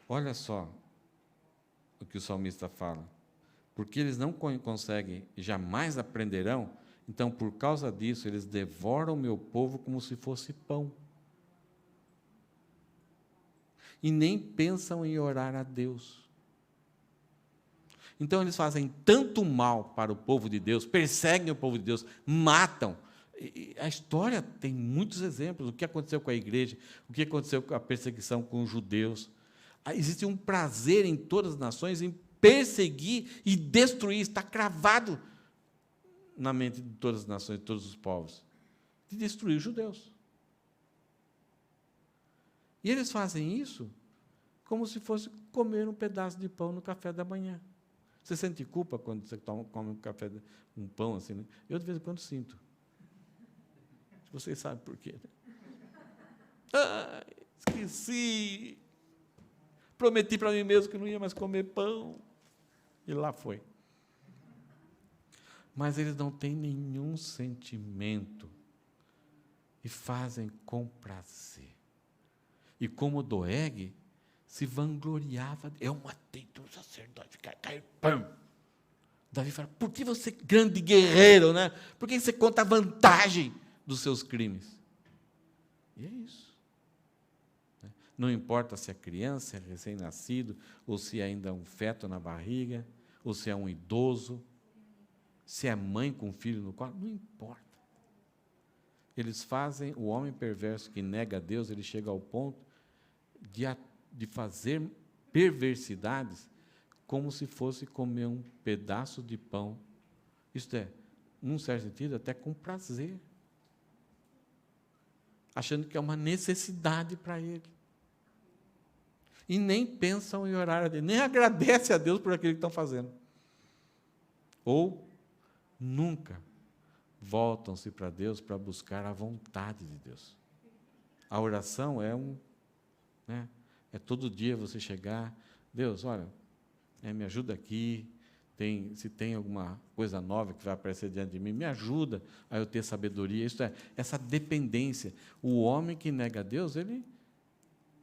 Speaker 1: Olha só o que o salmista fala. Porque eles não conseguem, jamais aprenderão, então, por causa disso, eles devoram o meu povo como se fosse pão. E nem pensam em orar a Deus. Então, eles fazem tanto mal para o povo de Deus, perseguem o povo de Deus, matam. E a história tem muitos exemplos. O que aconteceu com a igreja, o que aconteceu com a perseguição com os judeus. Existe um prazer em todas as nações em perseguir e destruir. Está cravado na mente de todas as nações, de todos os povos, de destruir os judeus. E eles fazem isso como se fosse comer um pedaço de pão no café da manhã. Você sente culpa quando você come um pão assim, né? Eu, de vez em quando, sinto. Vocês sabem por quê, né? Esqueci. Prometi para mim mesmo que não ia mais comer pão. E lá foi. Mas eles não têm nenhum sentimento. E fazem com prazer. E como Doeg se vangloriava, eu matei do sacerdote, caiu, pam. Davi fala, por que você, grande guerreiro, né? Por que você conta a vantagem dos seus crimes? E é isso. Não importa se é criança, se é recém-nascido, ou se ainda é um feto na barriga, ou se é um idoso, se é mãe com filho no colo, não importa. Eles fazem, o homem perverso que nega a Deus, ele chega ao ponto de fazer perversidades como se fosse comer um pedaço de pão. Isto é, num certo sentido, até com prazer. Achando que é uma necessidade para ele. E nem pensam em orar a Deus, nem agradecem a Deus por aquilo que estão fazendo. Ou nunca voltam-se para Deus para buscar a vontade de Deus. A oração é todo dia você chegar, Deus, olha, me ajuda aqui, se tem alguma coisa nova que vai aparecer diante de mim, me ajuda a eu ter sabedoria. Isso é essa dependência. O homem que nega a Deus,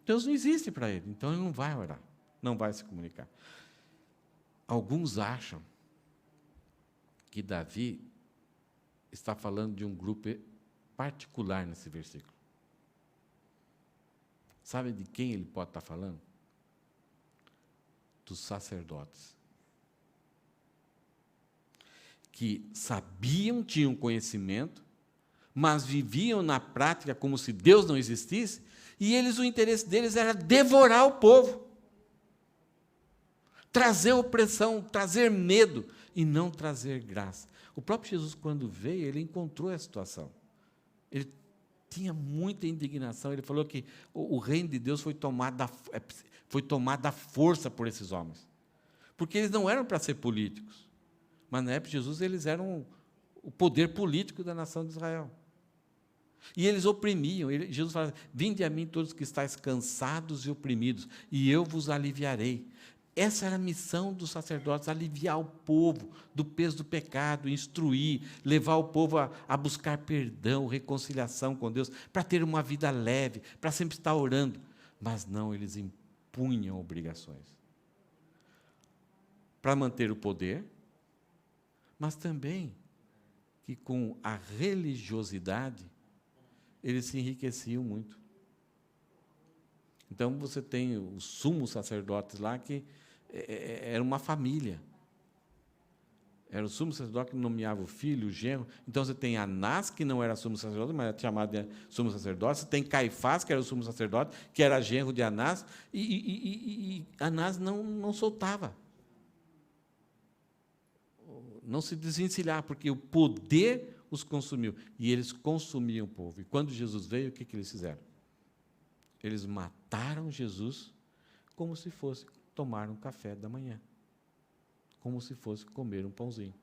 Speaker 1: Deus não existe para ele, então ele não vai orar, não vai se comunicar. Alguns acham que Davi está falando de um grupo particular nesse versículo. Sabe de quem ele pode estar falando? Dos sacerdotes. Que sabiam, tinham conhecimento, mas viviam na prática como se Deus não existisse, e o interesse deles era devorar o povo. Trazer opressão, trazer medo, e não trazer graça. O próprio Jesus, quando veio, ele encontrou a situação. Ele tinha muita indignação, ele falou que o reino de Deus foi tomado à força por esses homens. Porque eles não eram para ser políticos, mas na época de Jesus eles eram o poder político da nação de Israel. E eles oprimiam. Jesus fala: vinde a mim todos que estáis cansados e oprimidos, e eu vos aliviarei. Essa era a missão dos sacerdotes, aliviar o povo do peso do pecado, instruir, levar o povo a buscar perdão, reconciliação com Deus, para ter uma vida leve, para sempre estar orando. Mas não, eles impunham obrigações. Para manter o poder, mas também que com a religiosidade eles se enriqueciam muito. Então você tem os sumos sacerdotes lá que era uma família. Era o sumo sacerdote que nomeava o filho, o genro. Então você tem Anás, que não era sumo sacerdote, mas era chamado de sumo sacerdote. Você tem Caifás, que era o sumo sacerdote, que era genro de Anás, e Anás não soltava. Não se desvencilhar, porque o poder os consumiu. E eles consumiam o povo. E quando Jesus veio, o que eles fizeram? Eles mataram Jesus como se fosse tomar um café da manhã. Como se fosse comer um pãozinho.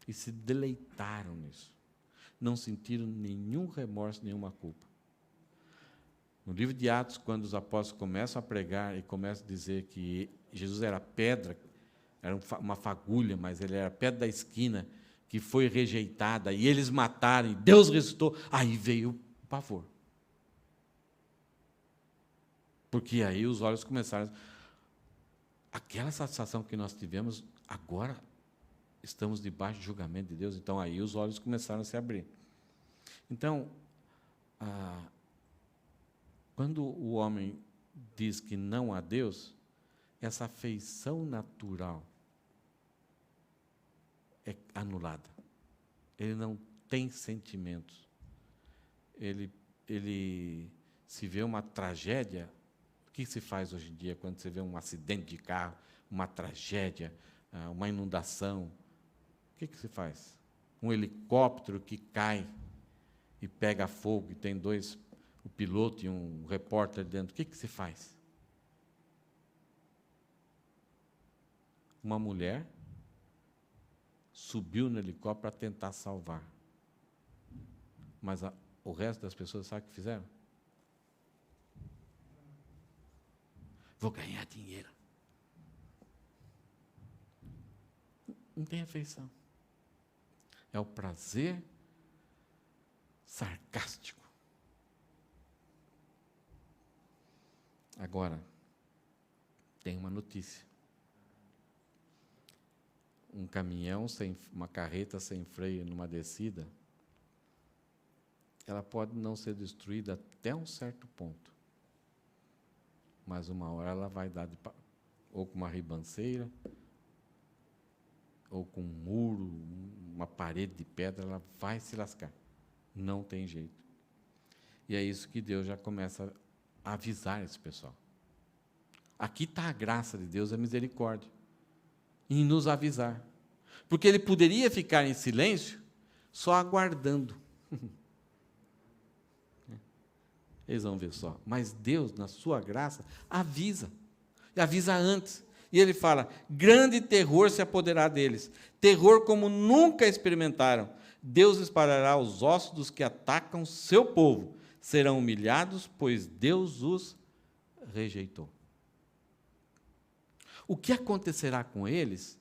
Speaker 1: E se deleitaram nisso. Não sentiram nenhum remorso, nenhuma culpa. No livro de Atos, quando os apóstolos começam a pregar e começam a dizer que Jesus era pedra, era uma fagulha, mas ele era pedra da esquina, que foi rejeitada, e eles mataram, e Deus ressuscitou, aí veio o pavor. Porque aí os olhos começaram... Aquela satisfação que nós tivemos, agora estamos debaixo do julgamento de Deus, então aí os olhos começaram a se abrir. Então, quando o homem diz que não há Deus, essa afeição natural é anulada. Ele não tem sentimentos. Ele se vê uma tragédia. O que se faz hoje em dia quando você vê um acidente de carro, uma tragédia, uma inundação? O que se faz? Um helicóptero que cai e pega fogo, e tem o piloto e um repórter dentro. O que se faz? Uma mulher subiu no helicóptero para tentar salvar. Mas o resto das pessoas, sabe o que fizeram? Vou ganhar dinheiro. Não tem afeição. É o prazer sarcástico. Agora, tem uma notícia. Um caminhão, uma carreta sem freio numa descida, ela pode não ser destruída até um certo ponto. Mas uma hora ela vai dar ou com uma ribanceira, ou com um muro, uma parede de pedra, ela vai se lascar. Não tem jeito. E é isso que Deus já começa a avisar esse pessoal. Aqui está a graça de Deus, a misericórdia, em nos avisar. Porque ele poderia ficar em silêncio, só aguardando. Eles vão ver só. Mas Deus, na sua graça, avisa. E avisa antes. E ele fala: grande terror se apoderará deles. Terror como nunca experimentaram. Deus espalhará os ossos dos que atacam seu povo. Serão humilhados, pois Deus os rejeitou. O que acontecerá com eles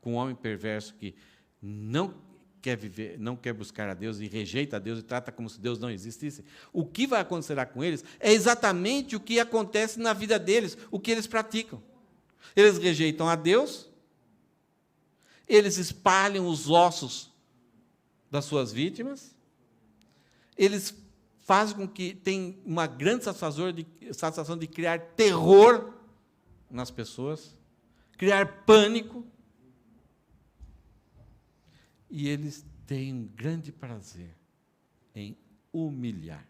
Speaker 1: com um homem perverso que não quer viver, não quer buscar a Deus e rejeita a Deus e trata como se Deus não existisse, o que vai acontecer com eles é exatamente o que acontece na vida deles, o que eles praticam. Eles rejeitam a Deus, eles espalham os ossos das suas vítimas, eles fazem com que tenham uma grande satisfação de criar terror nas pessoas, criar pânico, e eles têm um grande prazer em humilhar.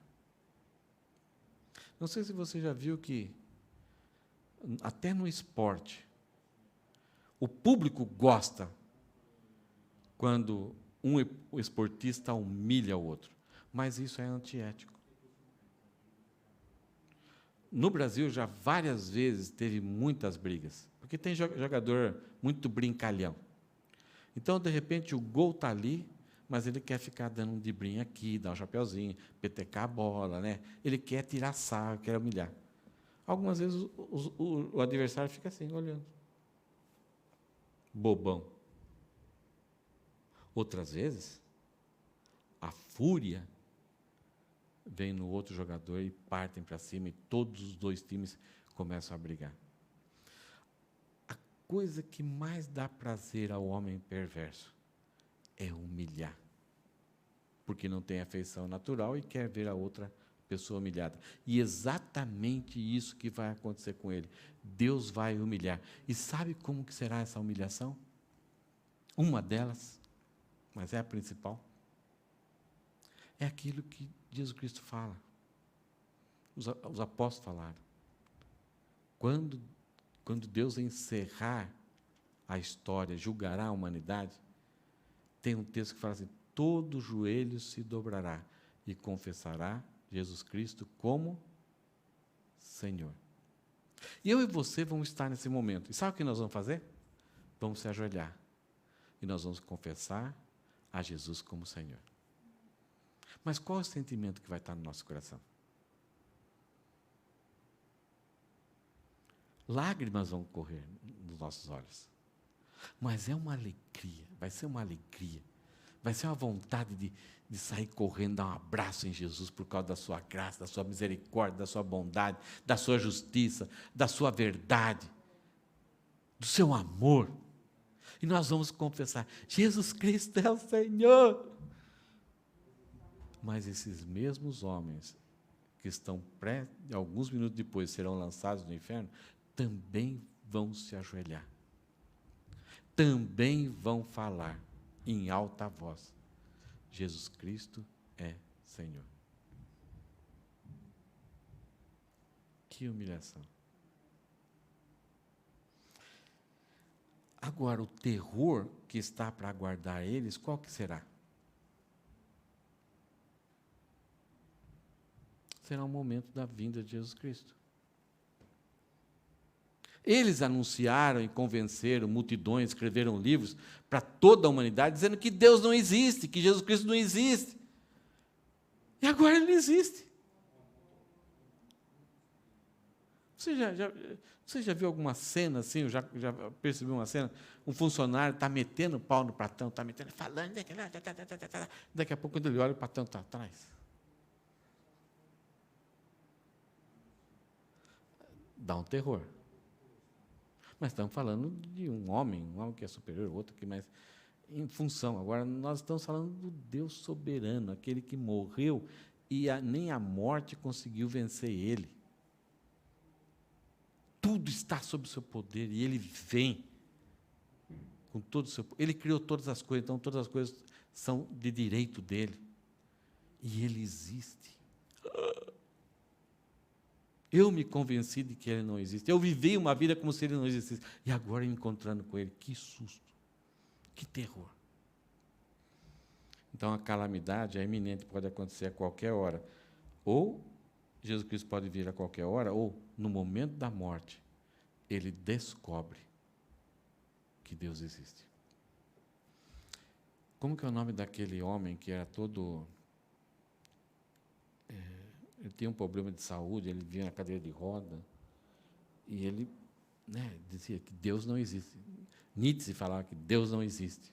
Speaker 1: Não sei se você já viu que, até no esporte, o público gosta quando um esportista humilha o outro, mas isso é antiético. No Brasil, já várias vezes teve muitas brigas, porque tem jogador muito brincalhão. Então, de repente, o gol está ali, mas ele quer ficar dando um driblinho aqui, dar um chapeuzinho, petecar a bola, né? Ele quer tirar sarro, quer humilhar. Algumas vezes o adversário fica assim, olhando. Bobão. Outras vezes, a fúria vem no outro jogador e partem para cima, e todos os dois times começam a brigar. A coisa que mais dá prazer ao homem perverso é humilhar, porque não tem afeição natural e quer ver a outra pessoa humilhada. E exatamente isso que vai acontecer com ele. Deus vai humilhar. E sabe como que será essa humilhação? Uma delas, mas é a principal, é aquilo que Jesus Cristo fala. Os apóstolos falaram. Quando Deus encerrar a história, julgará a humanidade, tem um texto que fala assim: todo joelho se dobrará e confessará Jesus Cristo como Senhor. E eu e você vamos estar nesse momento. E sabe o que nós vamos fazer? Vamos se ajoelhar. E nós vamos confessar a Jesus como Senhor. Mas qual é o sentimento que vai estar no nosso coração? Lágrimas vão correr nos nossos olhos. Mas é uma alegria, vai ser uma alegria. Vai ser uma vontade de sair correndo, dar um abraço em Jesus por causa da sua graça, da sua misericórdia, da sua bondade, da sua justiça, da sua verdade, do seu amor. E nós vamos confessar: Jesus Cristo é o Senhor. Mas esses mesmos homens que estão alguns minutos depois serão lançados no inferno, também vão se ajoelhar. Também vão falar em alta voz: Jesus Cristo é Senhor. Que humilhação. Agora, o terror que está para aguardar eles, qual que será? Será o momento da vinda de Jesus Cristo. Eles anunciaram e convenceram multidões, escreveram livros para toda a humanidade, dizendo que Deus não existe, que Jesus Cristo não existe. E agora ele existe. Você já viu alguma cena assim? Eu já percebi uma cena? Um funcionário está metendo o pau no patrão, está metendo, falando, daqui a pouco, quando ele olha, o patrão está atrás. Dá um terror. Mas estamos falando de um homem que é superior, outro que mais em função. Agora, nós estamos falando do Deus soberano, aquele que morreu e nem a morte conseguiu vencer ele. Tudo está sob o seu poder e ele vem com todo o seu poder. Ele criou todas as coisas, então todas as coisas são de direito dele. E ele existe. Eu me convenci de que ele não existe. Eu vivi uma vida como se ele não existisse. E agora, encontrando com ele, que susto, que terror. Então, a calamidade é iminente, pode acontecer a qualquer hora. Ou Jesus Cristo pode vir a qualquer hora, ou, no momento da morte, ele descobre que Deus existe. Como que é o nome daquele homem que era todo... ele tinha um problema de saúde, ele vinha na cadeira de roda, e ele dizia que Deus não existe. Nietzsche falava que Deus não existe.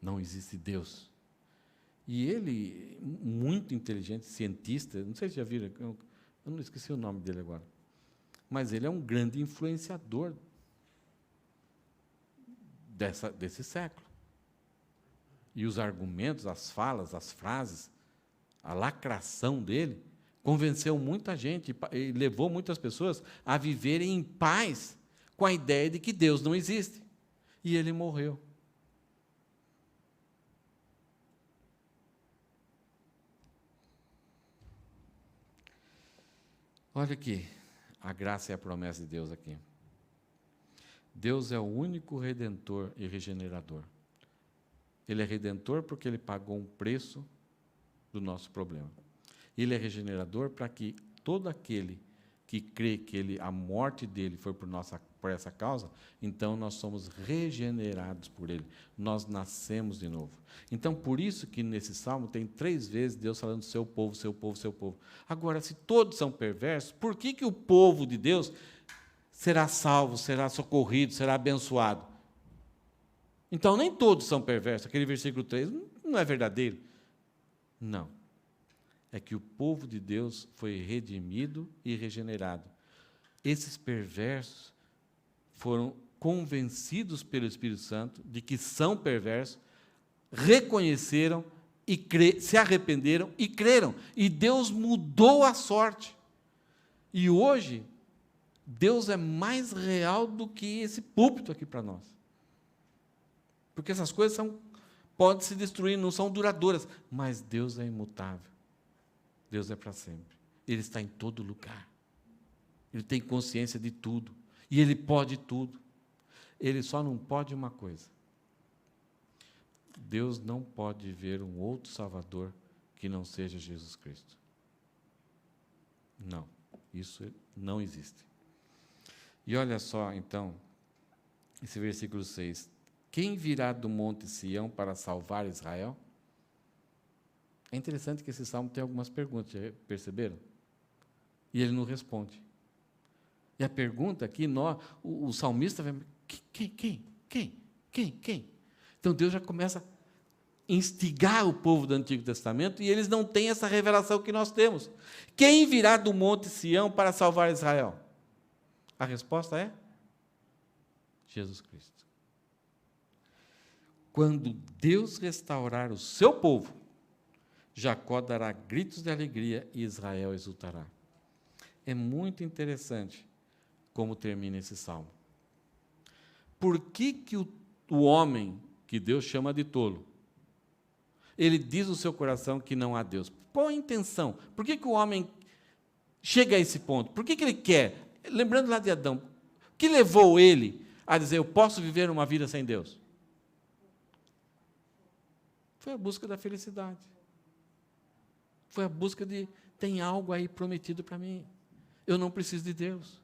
Speaker 1: Não existe Deus. E ele, muito inteligente, cientista, não sei se já viram, eu não esqueci o nome dele agora, mas ele é um grande influenciador desse século. E os argumentos, as falas, as frases, a lacração dele, convenceu muita gente e levou muitas pessoas a viverem em paz com a ideia de que Deus não existe. E ele morreu. Olha aqui, a graça e a promessa de Deus aqui. Deus é o único redentor e regenerador. Ele é redentor porque ele pagou um preço do nosso problema. Ele é regenerador para que todo aquele que crê que a morte dele foi por essa causa, então nós somos regenerados por ele. Nós nascemos de novo. Então, por isso que nesse salmo tem 3 vezes Deus falando seu povo, seu povo, seu povo. Agora, se todos são perversos, por que o povo de Deus será salvo, será socorrido, será abençoado? Então, nem todos são perversos. Aquele versículo 3 não é verdadeiro. Não. É que o povo de Deus foi redimido e regenerado. Esses perversos foram convencidos pelo Espírito Santo de que são perversos, reconheceram, se arrependeram e creram. E Deus mudou a sorte. E hoje, Deus é mais real do que esse púlpito aqui para nós. Porque essas coisas podem se destruir, não são duradouras. Mas Deus é imutável. Deus é para sempre. Ele está em todo lugar. Ele tem consciência de tudo. E Ele pode tudo. Ele só não pode uma coisa. Deus não pode ver um outro Salvador que não seja Jesus Cristo. Não. Isso não existe. E olha só, então, esse versículo 6. Quem virá do monte Sião para salvar Israel? É interessante que esse salmo tem algumas perguntas, já perceberam? E ele não responde. E a pergunta aqui, o salmista vai... Quem? Então Deus já começa a instigar o povo do Antigo Testamento e eles não têm essa revelação que nós temos. Quem virá do monte Sião para salvar Israel? A resposta é Jesus Cristo. Quando Deus restaurar o seu povo, Jacó dará gritos de alegria e Israel exultará. É muito interessante como termina esse salmo. Por que o homem, que Deus chama de tolo, ele diz no seu coração que não há Deus? Qual a intenção? Por que o homem chega a esse ponto? Por que ele quer? Lembrando lá de Adão, o que levou ele a dizer, eu posso viver uma vida sem Deus? Foi a busca da felicidade. Foi a busca de, tem algo aí prometido para mim. Eu não preciso de Deus.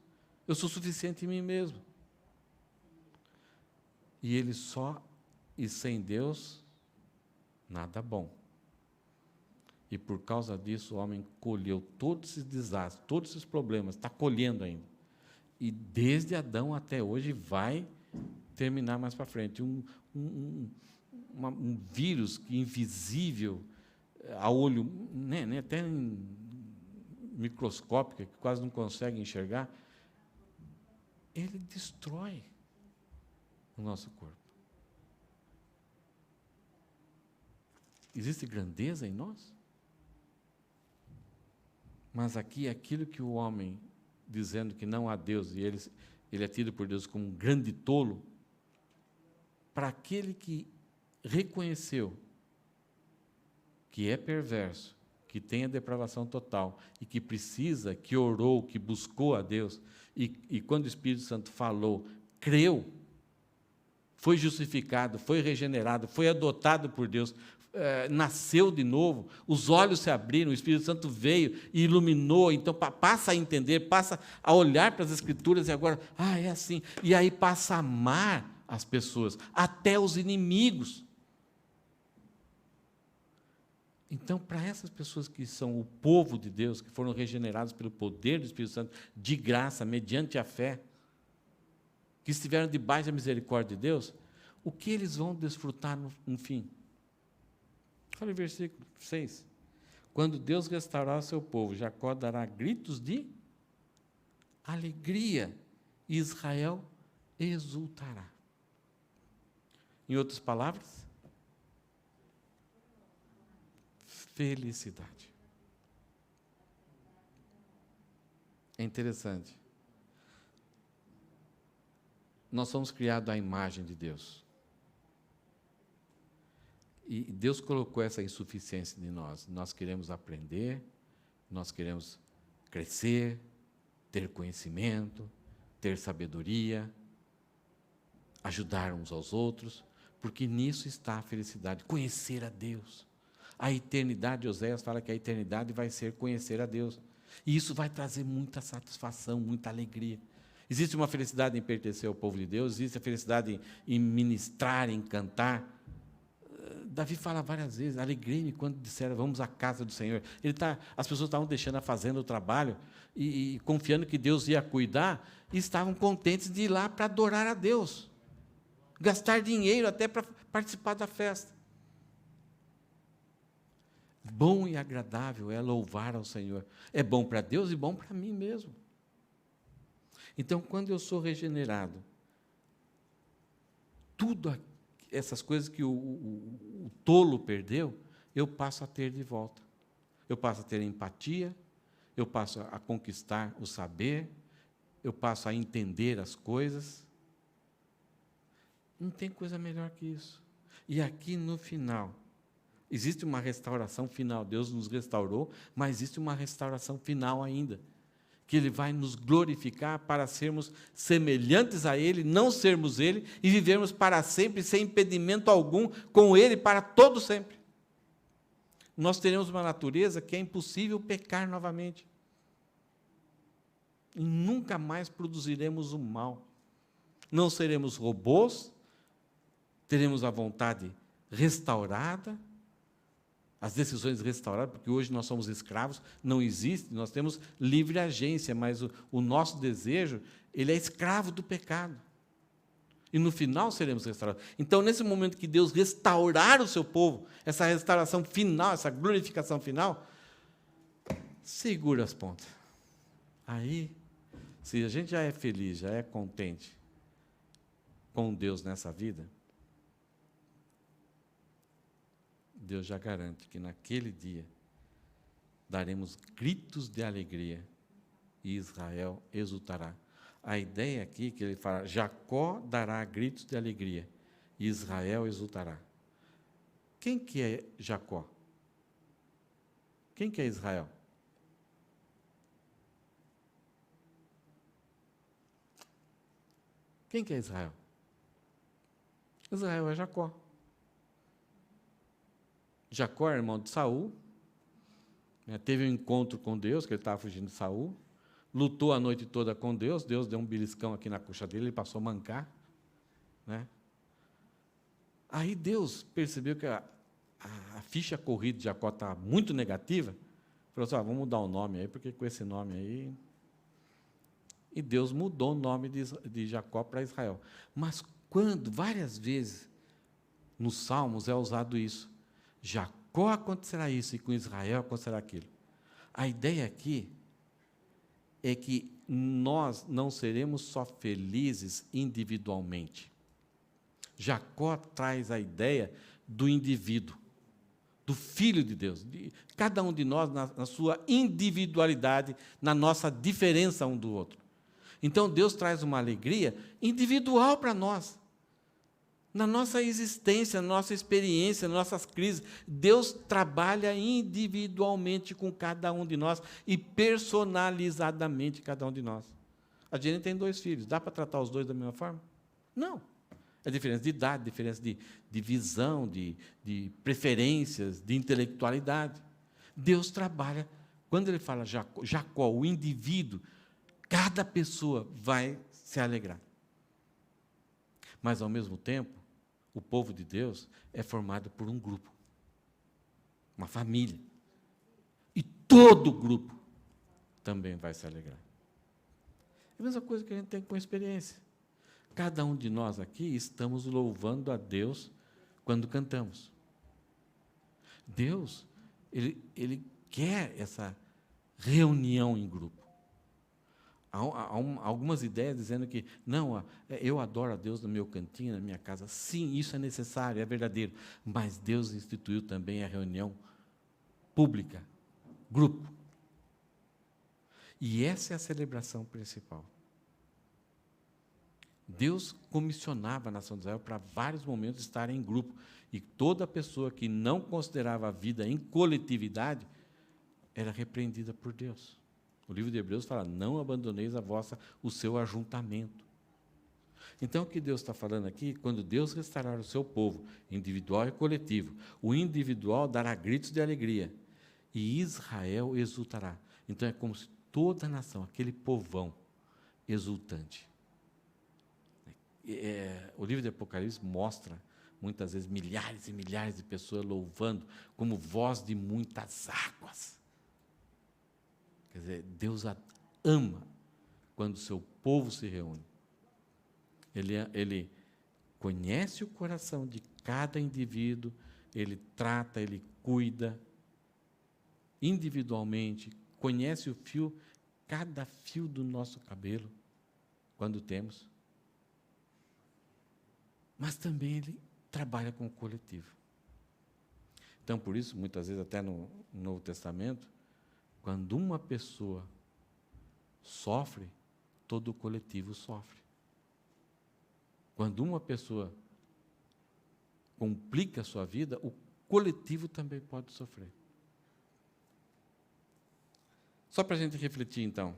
Speaker 1: Eu sou suficiente em mim mesmo. E ele e sem Deus, nada bom. E por causa disso, o homem colheu todos esses desastres, todos esses problemas, está colhendo ainda. E desde Adão até hoje vai terminar mais para frente. Um vírus invisível, a olho, até microscópico, que quase não consegue enxergar, ele destrói o nosso corpo. Existe grandeza em nós? Mas aqui, aquilo que o homem, dizendo que não há Deus, e ele é tido por Deus como um grande tolo, para aquele que reconheceu que é perverso, que tem a depravação total, e que precisa, que orou, que buscou a Deus, e quando o Espírito Santo falou, creu, foi justificado, foi regenerado, foi adotado por Deus, nasceu de novo, os olhos se abriram, o Espírito Santo veio e iluminou, então passa a entender, passa a olhar para as Escrituras e agora, é assim, e aí passa a amar as pessoas, até os inimigos. Então, para essas pessoas que são o povo de Deus, que foram regenerados pelo poder do Espírito Santo, de graça, mediante a fé, que estiveram debaixo da misericórdia de Deus, o que eles vão desfrutar no fim? Olha o versículo 6. Quando Deus restaurar o seu povo, Jacó dará gritos de alegria, e Israel exultará. Em outras palavras, felicidade. É interessante. Nós somos criados à imagem de Deus. E Deus colocou essa insuficiência em nós. Nós queremos aprender, nós queremos crescer, ter conhecimento, ter sabedoria, ajudar uns aos outros, porque nisso está a felicidade, conhecer a Deus. A eternidade, Oséias fala que a eternidade vai ser conhecer a Deus. E isso vai trazer muita satisfação, muita alegria. Existe uma felicidade em pertencer ao povo de Deus, existe a felicidade em ministrar, em cantar. Davi fala várias vezes, alegrei-me quando disseram, vamos à casa do Senhor. As pessoas estavam deixando a fazenda, o trabalho, e confiando que Deus ia cuidar, e estavam contentes de ir lá para adorar a Deus. Gastar dinheiro até para participar da festa. Bom e agradável é louvar ao Senhor. É bom para Deus e bom para mim mesmo. Então, quando eu sou regenerado, tudo essas coisas que o tolo perdeu, eu passo a ter de volta. Eu passo a ter empatia, eu passo a conquistar o saber, eu passo a entender as coisas. Não tem coisa melhor que isso. E aqui no final, existe uma restauração final. Deus nos restaurou, mas existe uma restauração final ainda. Que Ele vai nos glorificar para sermos semelhantes a Ele, não sermos Ele, e vivermos para sempre, sem impedimento algum, com Ele para todo sempre. Nós teremos uma natureza que é impossível pecar novamente. E nunca mais produziremos o mal. Não seremos robôs, teremos a vontade restaurada, as decisões restauradas, porque hoje nós somos escravos, não existe, nós temos livre agência, mas o nosso desejo, ele é escravo do pecado. E no final seremos restaurados. Então, nesse momento que Deus restaurar o seu povo, essa restauração final, essa glorificação final, segura as pontas. Aí, se a gente já é feliz, já é contente com Deus nessa vida, Deus já garante que naquele dia daremos gritos de alegria e Israel exultará. A ideia aqui que ele fala, Jacó dará gritos de alegria e Israel exultará. Quem que é Jacó? Quem que é Israel? Quem que é Israel? Israel é Jacó. Jacó é irmão de Saul, teve um encontro com Deus, que ele estava fugindo de Saul, lutou a noite toda com Deus, Deus deu um beliscão aqui na coxa dele, ele passou a mancar. Aí Deus percebeu que a ficha corrida de Jacó estava muito negativa, falou assim, vamos mudar o nome aí, porque com esse nome aí... E Deus mudou o nome de Jacó para Israel. Mas quando, várias vezes, nos Salmos é usado isso, Jacó acontecerá isso, e com Israel acontecerá aquilo. A ideia aqui é que nós não seremos só felizes individualmente. Jacó traz a ideia do indivíduo, do Filho de Deus, de cada um de nós na sua individualidade, na nossa diferença um do outro. Então, Deus traz uma alegria individual para nós. Na nossa existência, na nossa experiência, nas nossas crises, Deus trabalha individualmente com cada um de nós e personalizadamente cada um de nós. A Jenny tem 2 filhos, dá para tratar os 2 da mesma forma? Não. É diferença de idade, diferença de visão, de preferências, de intelectualidade. Deus trabalha, quando Ele fala Jacó, o indivíduo, cada pessoa vai se alegrar. Mas, ao mesmo tempo, o povo de Deus é formado por um grupo, uma família. E todo grupo também vai se alegrar. É a mesma coisa que a gente tem com a experiência. Cada um de nós aqui estamos louvando a Deus quando cantamos. Deus, Ele quer essa reunião em grupo. Há algumas ideias dizendo que, não, eu adoro a Deus no meu cantinho, na minha casa. Sim, isso é necessário, é verdadeiro. Mas Deus instituiu também a reunião pública, grupo. E essa é a celebração principal. Deus comissionava a nação de Israel para vários momentos estar em grupo. E toda pessoa que não considerava a vida em coletividade era repreendida por Deus. O livro de Hebreus fala, não abandoneis o seu ajuntamento. Então, o que Deus está falando aqui, quando Deus restaurar o seu povo, individual e coletivo, o individual dará gritos de alegria, e Israel exultará. Então, é como se toda a nação, aquele povão exultante. O livro de Apocalipse mostra, muitas vezes, milhares e milhares de pessoas louvando, como voz de muitas águas. Quer dizer, Deus ama quando o seu povo se reúne. Ele conhece o coração de cada indivíduo, ele trata, ele cuida individualmente, conhece cada fio do nosso cabelo, quando temos. Mas também ele trabalha com o coletivo. Então, por isso, muitas vezes, até no Novo Testamento, quando uma pessoa sofre, todo o coletivo sofre. Quando uma pessoa complica a sua vida, o coletivo também pode sofrer. Só para a gente refletir, então.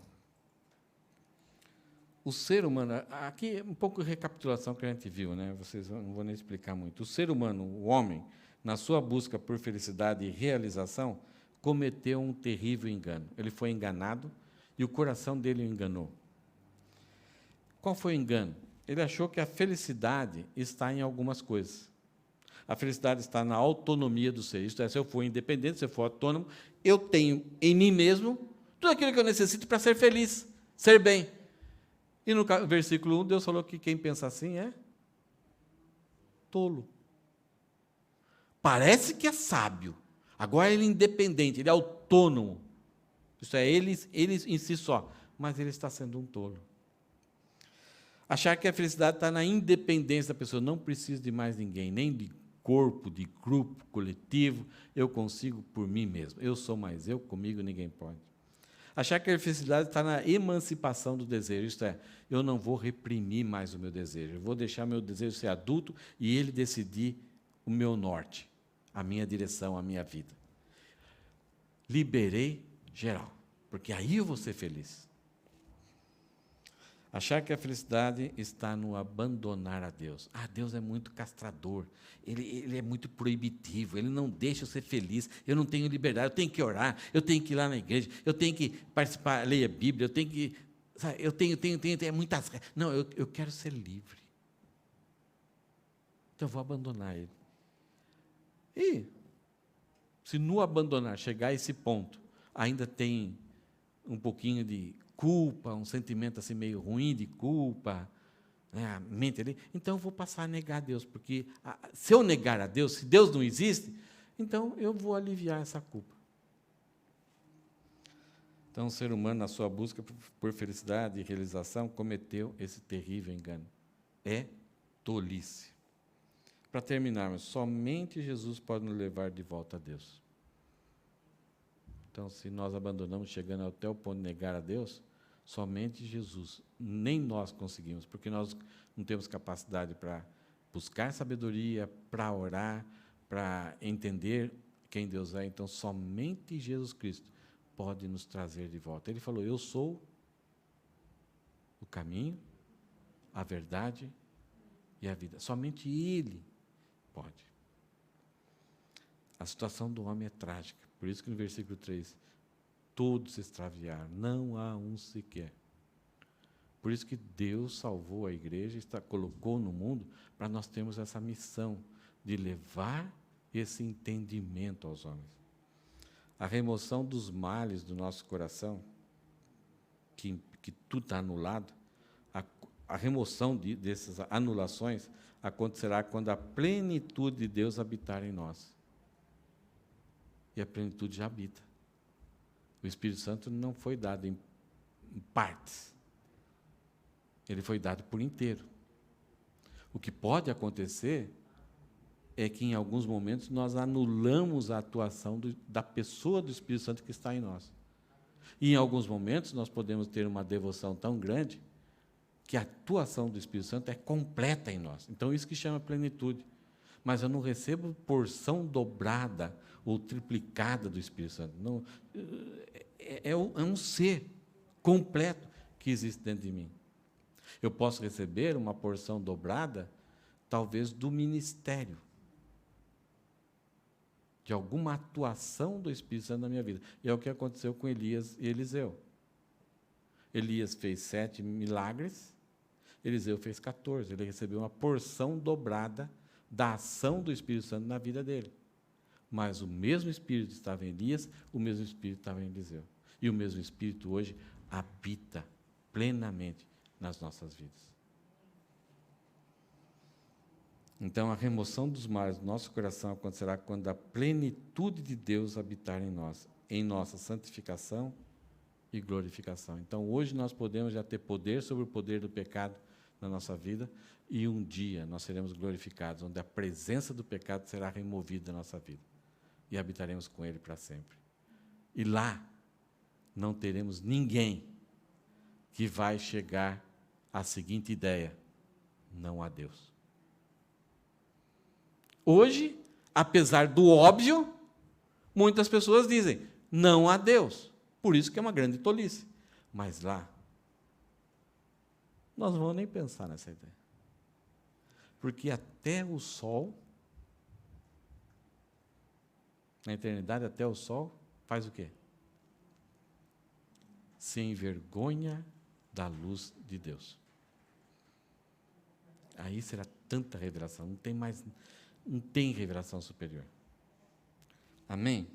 Speaker 1: O ser humano, aqui é um pouco de recapitulação que a gente viu, né? Vocês não vou nem explicar muito. O ser humano, o homem, na sua busca por felicidade e realização, cometeu um terrível engano. Ele foi enganado e o coração dele o enganou. Qual foi o engano? Ele achou que a felicidade está em algumas coisas. A felicidade está na autonomia do ser. Isto é, se eu for independente, se eu for autônomo, eu tenho em mim mesmo tudo aquilo que eu necessito para ser feliz, ser bem. E no versículo 1, Deus falou que quem pensa assim é tolo. Parece que é sábio. Agora ele é independente, ele é autônomo. Isso é, ele em si só. Mas ele está sendo um tolo. Achar que a felicidade está na independência da pessoa. Não preciso de mais ninguém, nem de corpo, de grupo, coletivo. Eu consigo por mim mesmo. Eu sou mais eu, comigo ninguém pode. Achar que a felicidade está na emancipação do desejo. Isto é, eu não vou reprimir mais o meu desejo. Eu vou deixar meu desejo ser adulto e ele decidir o meu norte, a minha direção, a minha vida. Liberei geral, porque aí eu vou ser feliz. Achar que a felicidade está no abandonar a Deus. Deus é muito castrador, ele é muito proibitivo, ele não deixa eu ser feliz, eu não tenho liberdade, eu tenho que orar, eu tenho que ir lá na igreja, eu tenho que participar, ler a Bíblia, eu tenho que... Sabe, eu tenho muitas... Não, eu quero ser livre. Então, eu vou abandonar ele. E, se no abandonar, chegar a esse ponto, ainda tem um pouquinho de culpa, um sentimento assim meio ruim de culpa, né, a mente ali, então eu vou passar a negar a Deus, porque se eu negar a Deus, se Deus não existe, então eu vou aliviar essa culpa. Então, o ser humano, na sua busca por felicidade e realização, cometeu esse terrível engano. É tolice. Para terminarmos, somente Jesus pode nos levar de volta a Deus. Então, se nós abandonamos, chegando até o ponto de negar a Deus, somente Jesus, nem nós conseguimos, porque nós não temos capacidade para buscar sabedoria, para orar, para entender quem Deus é. Então, somente Jesus Cristo pode nos trazer de volta. Ele falou, eu sou o caminho, a verdade e a vida. Somente Ele pode. A situação do homem é trágica. Por isso que no versículo 3, todos se extraviaram, não há um sequer. Por isso que Deus salvou a igreja, colocou no mundo, para nós termos essa missão de levar esse entendimento aos homens. A remoção dos males do nosso coração, que tudo está anulado, a remoção dessas anulações acontecerá quando a plenitude de Deus habitar em nós. E a plenitude já habita. O Espírito Santo não foi dado em partes. Ele foi dado por inteiro. O que pode acontecer é que, em alguns momentos, nós anulamos a atuação da pessoa do Espírito Santo que está em nós. E, em alguns momentos, nós podemos ter uma devoção tão grande que a atuação do Espírito Santo é completa em nós. Então, isso que chama plenitude. Mas eu não recebo porção dobrada ou triplicada do Espírito Santo. Não, é um ser completo que existe dentro de mim. Eu posso receber uma porção dobrada, talvez, do ministério, de alguma atuação do Espírito Santo na minha vida. E é o que aconteceu com Elias e Eliseu. Elias fez 7 milagres, Eliseu fez 14. Ele recebeu uma porção dobrada da ação do Espírito Santo na vida dele. Mas o mesmo Espírito estava em Elias, o mesmo Espírito estava em Eliseu. E o mesmo Espírito hoje habita plenamente nas nossas vidas. Então, a remoção dos males do nosso coração acontecerá quando a plenitude de Deus habitar em nós, em nossa santificação e glorificação. Então, hoje nós podemos já ter poder sobre o poder do pecado na nossa vida, e um dia nós seremos glorificados, onde a presença do pecado será removida da nossa vida, e habitaremos com Ele para sempre. E lá não teremos ninguém que vai chegar à seguinte ideia: não há Deus. Hoje, apesar do óbvio, muitas pessoas dizem, não há Deus. Por isso que é uma grande tolice. Mas lá, nós não vamos nem pensar nessa ideia. Porque até o sol, na eternidade, até o sol, faz o quê? Se envergonha da luz de Deus. Aí será tanta revelação, não tem revelação superior. Amém?